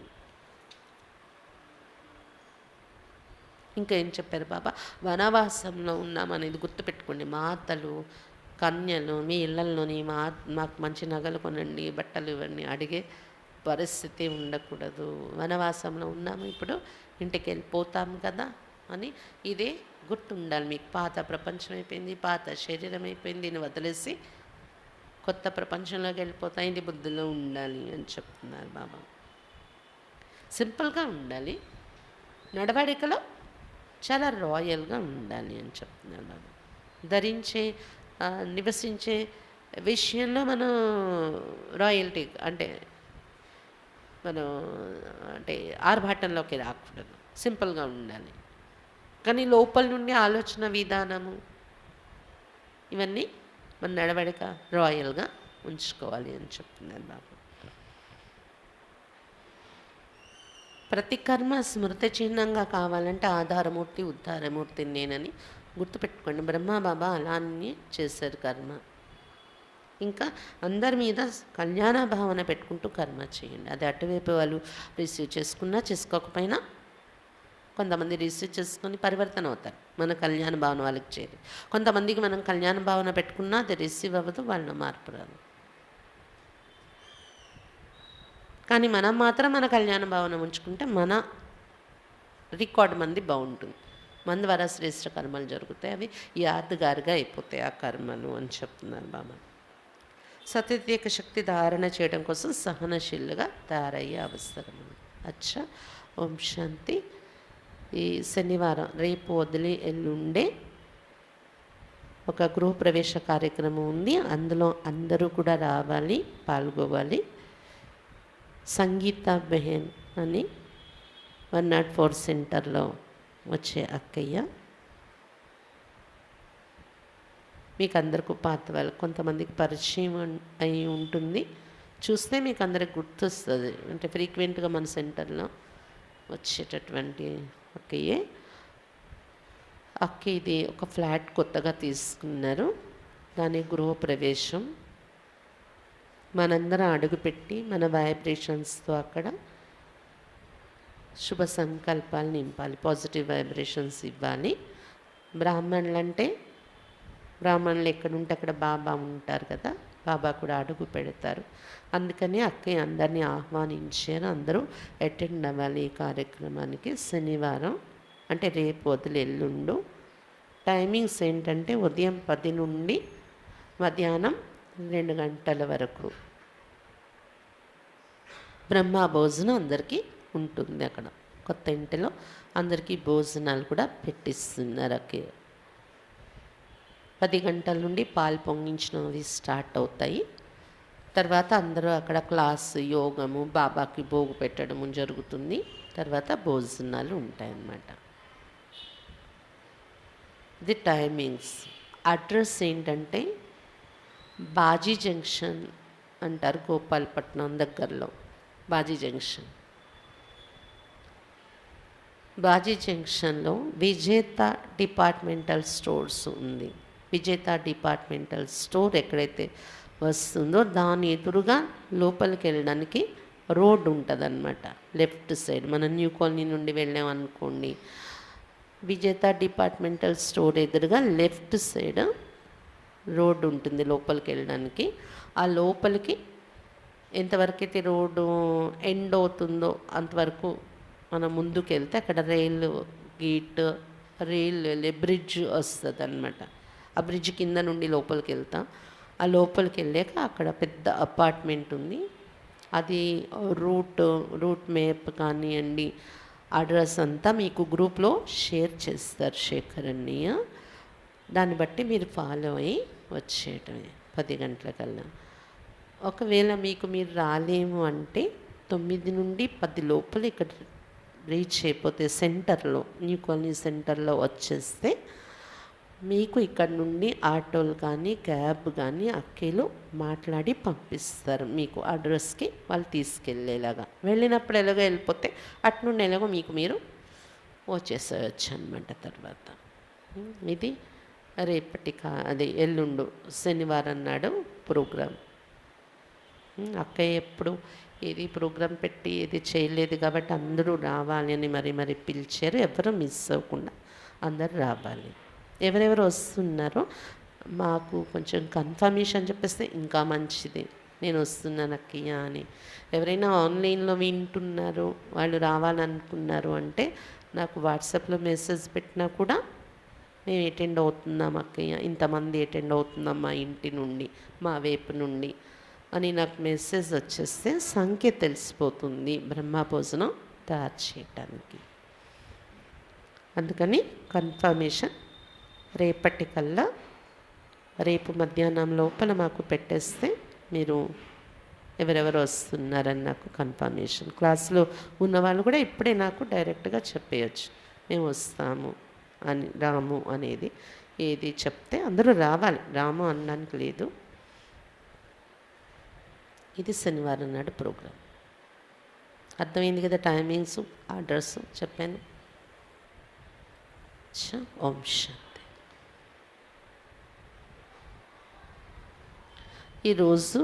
ఇంకా ఏం చెప్పారు బాబా? వనవాసంలో ఉన్నామనేది గుర్తుపెట్టుకోండి. మాతలు కన్యలు మీ ఇళ్లలోని మాకు మంచి నగలు కొనండి, బట్టలు ఇవ్వండి అడిగే పరిస్థితి ఉండకూడదు. వనవాసంలో ఉన్నాము, ఇప్పుడు ఇంటికి వెళ్ళిపోతాం కదా అని ఇదే గుర్తుండాలి మీకు. పాత ప్రపంచం అయిపోయింది, పాత శరీరం అయిపోయింది, దీన్ని వదిలేసి కొత్త ప్రపంచంలోకి వెళ్ళిపోతాయి. ఇది బుద్ధిలో ఉండాలి అని చెప్తున్నారు బాబా. సింపుల్గా ఉండాలి, నడవడికలో చాలా రాయల్గా ఉండాలి అని చెప్తున్నారు బాబా. ధరించే నివసించే విషయంలో మనం రాయల్టీ అంటే ఆర్భాటంలోకి రాకూడదు, సింపుల్గా ఉండాలి. కానీ లోపల నుండి ఆలోచన విధానము ఇవన్నీ మన నడవడిక రాయల్గా ఉంచుకోవాలి అని చెప్తున్నారు బాబా. ప్రతి కర్మ స్మృతి చిహ్నంగా కావాలంటే ఆధారమూర్తి ఉద్ధారమూర్తి నేనని గుర్తుపెట్టుకోండి. బ్రహ్మ బాబా అలానే చేశారు కర్మ. ఇంకా అందరి మీద కళ్యాణ భావన పెట్టుకుంటూ కర్మ చేయండి. అది అటువైపు వాళ్ళు రిసీవ్ చేసుకున్నా చేసుకోకపోయినా కొంతమంది రిసీవ్ చేసుకొని పరివర్తన అవుతారు, మన కళ్యాణ భావన వాళ్ళకి చేరి. కొంతమందికి మనం కళ్యాణ భావన పెట్టుకున్నా అది రిసీవ్ అవ్వదు, వాళ్ళ మార్పు రాదు. కానీ మనం మాత్రం మన కళ్యాణ భావన ఉంచుకుంటే మన రికార్డ్ మంది బాగుంటుంది, మన ద్వారా శ్రేష్ఠ కర్మలు జరుగుతాయి, అవి యాదగారుగా అయిపోతాయి ఆ కర్మలు అని చెప్తున్నారు బాబా. సత్యత్యక శక్తి ధారణ చేయడం కోసం సహనశీలుగా తయారయ్యే అవసరం. అచ్చా, ఓం శాంతి. ఈ శనివారం రేపు వదిలి ఎల్లుండే ఒక గృహప్రవేశ కార్యక్రమం ఉంది, అందులో అందరూ కూడా రావాలి, పాల్గొవాలి. సంగీత బెహన్ అని 104 సెంటర్లో వచ్చే అక్కయ్య, మీకు అందరికీ పాత వాళ్ళు, కొంతమందికి పరిచయం అయి ఉంటుంది, చూస్తే మీకు అందరికి గుర్తొస్తుంది. అంటే ఫ్రీక్వెంట్గా మన సెంటర్లో వచ్చేటటువంటి అక్కయ్యే. అక్క ఇది ఒక ఫ్లాట్ కొత్తగా తీసుకున్నారు, దాని గృహప్రవేశం. మనందరం అడుగుపెట్టి మన వైబ్రేషన్స్తో అక్కడ శుభ సంకల్పాలు నింపాలి, పాజిటివ్ వైబ్రేషన్స్ ఇవ్వాలి. బ్రాహ్మణులు అంటే బ్రాహ్మణులు ఎక్కడుంటే అక్కడ బాబా ఉంటారు కదా, బాబా కూడా అడుగు పెడతారు. అందుకని అక్కయ్య అందరినీ ఆహ్వానించారు. అందరూ అటెండ్ అవ్వాలి ఈ కార్యక్రమానికి. శనివారం అంటే రేపు వదిలి ఎల్లుండు. టైమింగ్స్ ఏంటంటే ఉదయం 10 నుండి మధ్యాహ్నం 2 గంటల వరకు బ్రహ్మ భోజనం అందరికీ ఉంటుంది. అక్కడ కొత్త ఇంటిలో అందరికీ భోజనాలు కూడా పెట్టిస్తున్నారు. అక్కయ్య 10 గంటల నుండి పాలు పొంగించినవి స్టార్ట్ అవుతాయి. తర్వాత అందరూ అక్కడ క్లాసు, యోగము, బాబాకి భోగు పెట్టడము జరుగుతుంది. తర్వాత భోజనాలు ఉంటాయన్నమాట. ఇది టైమింగ్స్. అడ్రస్ ఏంటంటే బాజీ జంక్షన్ అంటారు, గోపాలపట్నం దగ్గరలో బాజీ జంక్షన్. బాజీ జంక్షన్లో విజేత డిపార్ట్మెంటల్ స్టోర్స్ ఉంది. విజేత డిపార్ట్మెంటల్ స్టోర్ ఎక్కడైతే వస్తుందో దాని ఎదురుగా లోపలికి వెళ్ళడానికి రోడ్ ఉంటుంది అన్నమాట. లెఫ్ట్ సైడ్ మనం న్యూ కాలనీ నుండి వెళ్ళామనుకోండి, విజేత డిపార్ట్మెంటల్ స్టోర్ ఎదురుగా లెఫ్ట్ సైడ్ రోడ్డు ఉంటుంది లోపలికి వెళ్ళడానికి. ఆ లోపలికి ఎంతవరకు అయితే రోడ్డు ఎండ్ అవుతుందో అంతవరకు మనం ముందుకు వెళ్తే అక్కడ రైలు గేట్, బ్రిడ్జ్ వస్తుంది అన్నమాట. ఆ బ్రిడ్జ్ కింద నుండి లోపలికి వెళ్తాం. ఆ లోపలికి వెళ్ళాక అక్కడ పెద్ద అపార్ట్మెంట్ ఉంది. అది రూట్ మ్యాప్ కానివ్వండి, అడ్రస్ అంతా మీకు గ్రూప్లో షేర్ చేస్తారు శేఖర్ అన్నయ్య. దాన్ని బట్టి మీరు ఫాలో అయ్యి వచ్చేయటమే 10 గంటలకల్లా. ఒకవేళ మీరు రాలేము అంటే 9 నుండి 10 లోపల ఇక్కడ రీచ్ అయిపోతే సెంటర్లో, న్యూ కాలనీ సెంటర్లో వచ్చేస్తే మీకు ఇక్కడ నుండి ఆటోలు కానీ క్యాబ్ కానీ అక్కలు మాట్లాడి పంపిస్తారు. మీకు అడ్రస్కి వాళ్ళు తీసుకెళ్ళేలాగా. వెళ్ళినప్పుడు ఎలాగో వెళ్ళిపోతే అటు నుండి ఎలాగో మీరు వచ్చేసేయచ్చు అనమాట. తర్వాత ఇది రేపటి ఎల్లుండు శనివారం నాడు ప్రోగ్రాం. అక్కయ్య ఎప్పుడు ఏది ప్రోగ్రాం పెట్టి ఏది చేయలేదు కాబట్టి అందరూ రావాలి అని మరి పిలిచారు. ఎవరు మిస్ అవ్వకుండా అందరూ రావాలి. ఎవరెవరు వస్తున్నారో మాకు కొంచెం కన్ఫర్మేషన్ చెప్పేస్తే ఇంకా మంచిది, నేను వస్తున్నాను అక్కయ్య అని. ఎవరైనా ఆన్లైన్లో వింటున్నారు, వాళ్ళు రావాలనుకున్నారు అంటే నాకు వాట్సాప్లో మెసేజ్ పెట్టినా కూడా మేము అటెండ్ అవుతున్నాం అక్కయ్య, ఇంతమంది అటెండ్ అవుతున్నాం మా ఇంటి నుండి, మా వైపు నుండి అని నాకు మెసేజ్ వచ్చేస్తే సంఖ్య తెలిసిపోతుంది బ్రహ్మభోజనం తయారు చేయటానికి. అందుకని కన్ఫర్మేషన్ రేపటికల్లా, రేపు మధ్యాహ్నం లోపల మాకు పెట్టేస్తే మీరు ఎవరెవరు వస్తున్నారని నాకు కన్ఫర్మేషన్. క్లాస్లో ఉన్నవాళ్ళు కూడా ఇప్పుడే నాకు డైరెక్ట్గా చెప్పేయచ్చు, మేము వస్తాము అని. రాము అనేది ఏది చెప్తే అందరూ రావాలి, రాము అనడానికి లేదు. ఇది శనివారం నాడు ప్రోగ్రాం. అర్థమైంది కదా? టైమింగ్స్, అడ్రస్ చెప్పాను. ఓం శాంతి. ఈరోజు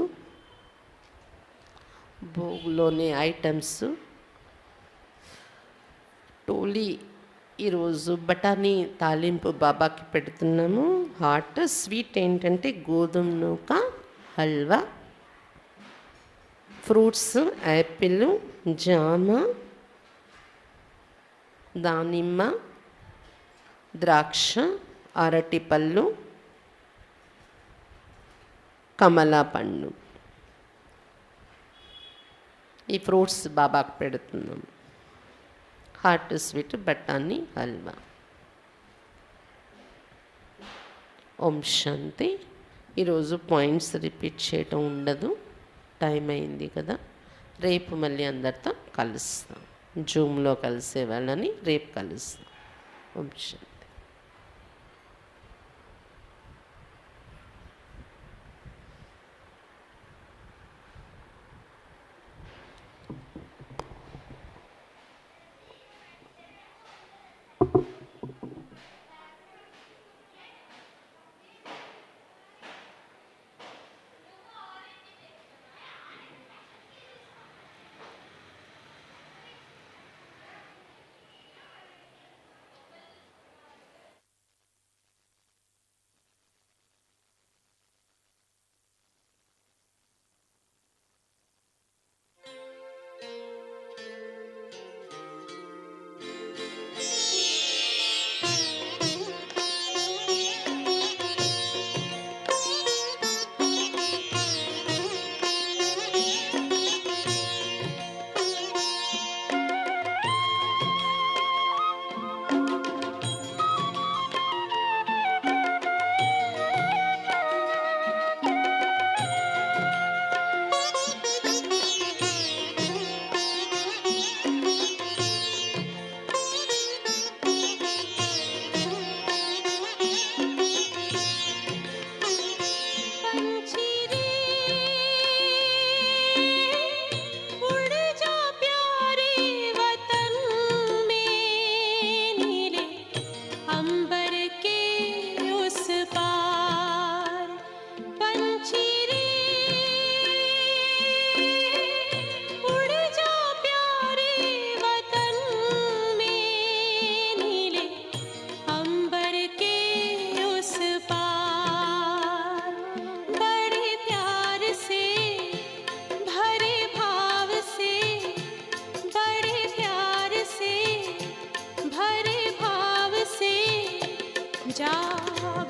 భోగులోని ఐటమ్స్ టోలీ. ఈరోజు బఠానీ తాలింపు బాబాకి పెడుతున్నాము. హాట్ స్వీట్ ఏంటంటే గోధుమ నూక హల్వా, ఫ్రూట్స్ యాపిల్, జామ, దానిమ్మ, ద్రాక్ష, అరటిపళ్ళు, కమలా పండు. ఈ ఫ్రూట్స్ బాబాకు పెడుతున్నాం. హాట్ స్వీట్ బఠానీ హల్వా. ఓం శాంతి. ఈరోజు పాయింట్స్ రిపీట్ చేయటం ఉండదు, టైం అయింది కదా. రేపు మళ్ళీ అందరితో కలుస్తాం. జూమ్లో కలిసే వాళ్ళని రేపు కలుస్తాం. ఓం శాంతి. जा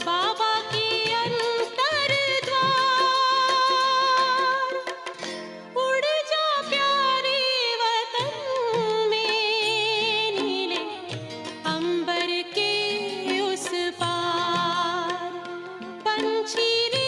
बाबा के अंतर द्वार, उड़ जा प्यारे वतन में, नीले अंबर के उस पार। पंछी रे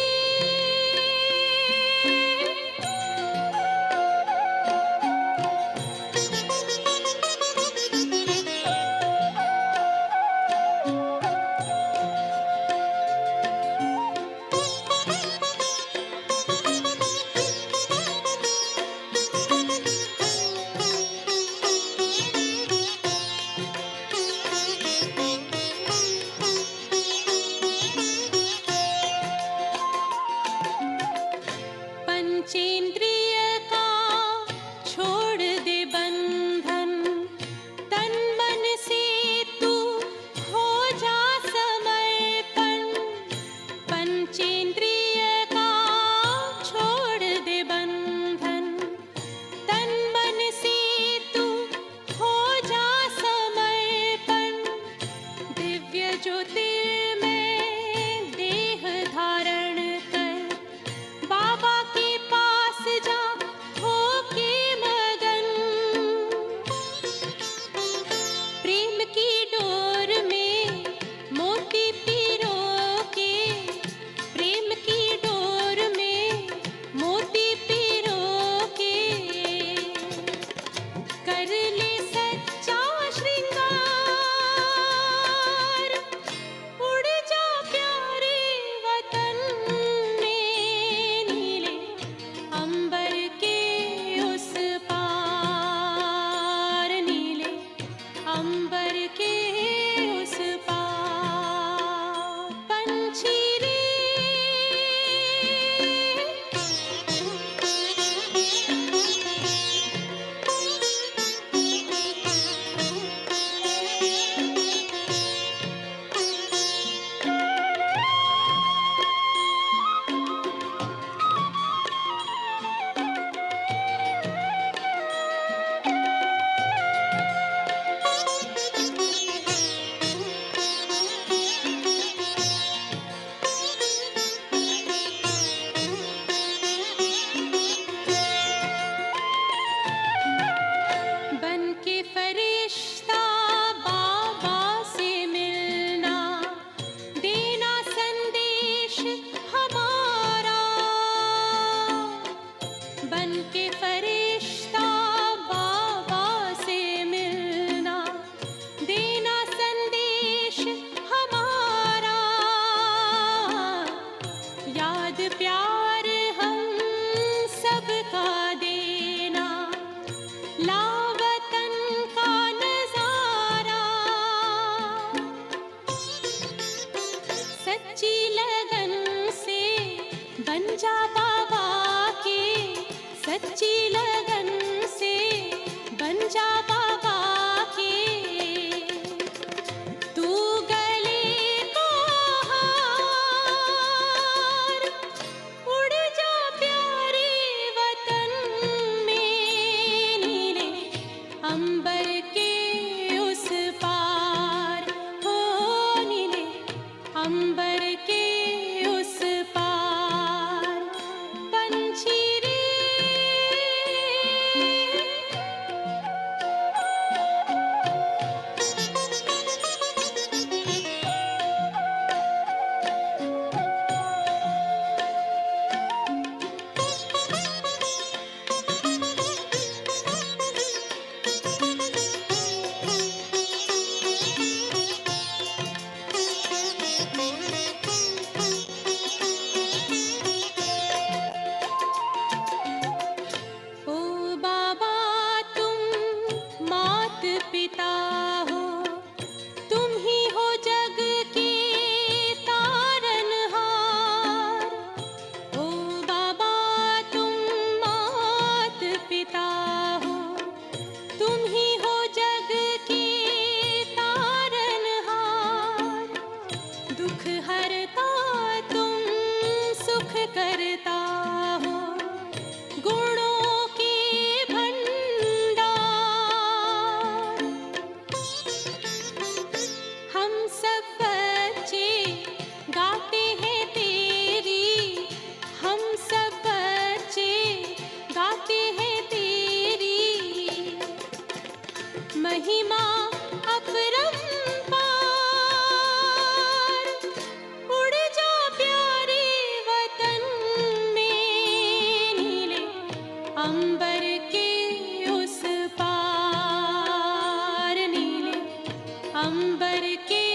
अंबर के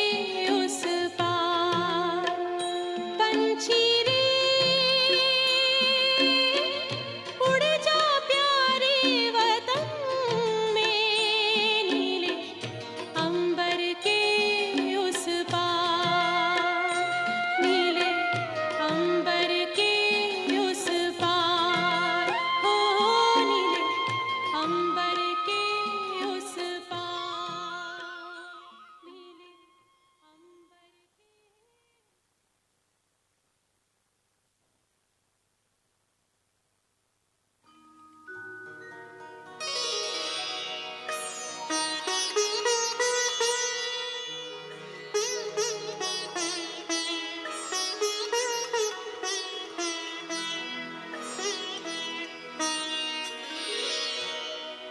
उस पार। पंछी रे उड़ जा प्यारे वतन में, नीले अंबर के उस पार, नीले अंबर के उस पार, हो नीले अंबर के उस पार, नीले अंबर के।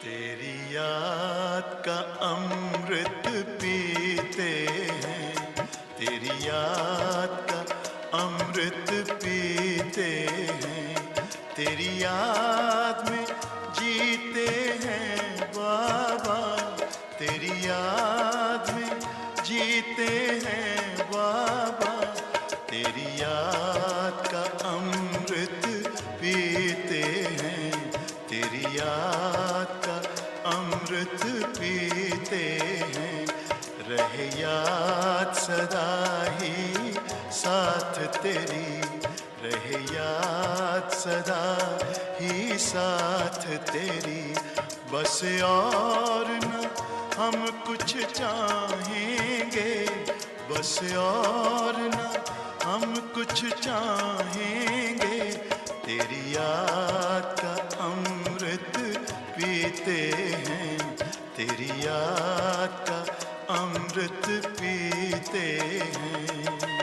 तेरी याद का अमृत पीते हैं, तेरी याद का अमृत पीते हैं, तेरी याद में जीते हैं बाबा, तेरी याद में जीते हैं बाबा, तेरी याद का अमृत पीते हैं, तेरी याद का अमृत पीते हैं। रहे याद सदा ही साथ तेरी, रहे याद सदा ही साथ तेरी, बस और न हम कुछ चाहेंगे, बस और न हम कुछ चाहेंगे, तेरी याद का अमृत पीते हैं, तेरी याद का अमृत पीते हैं।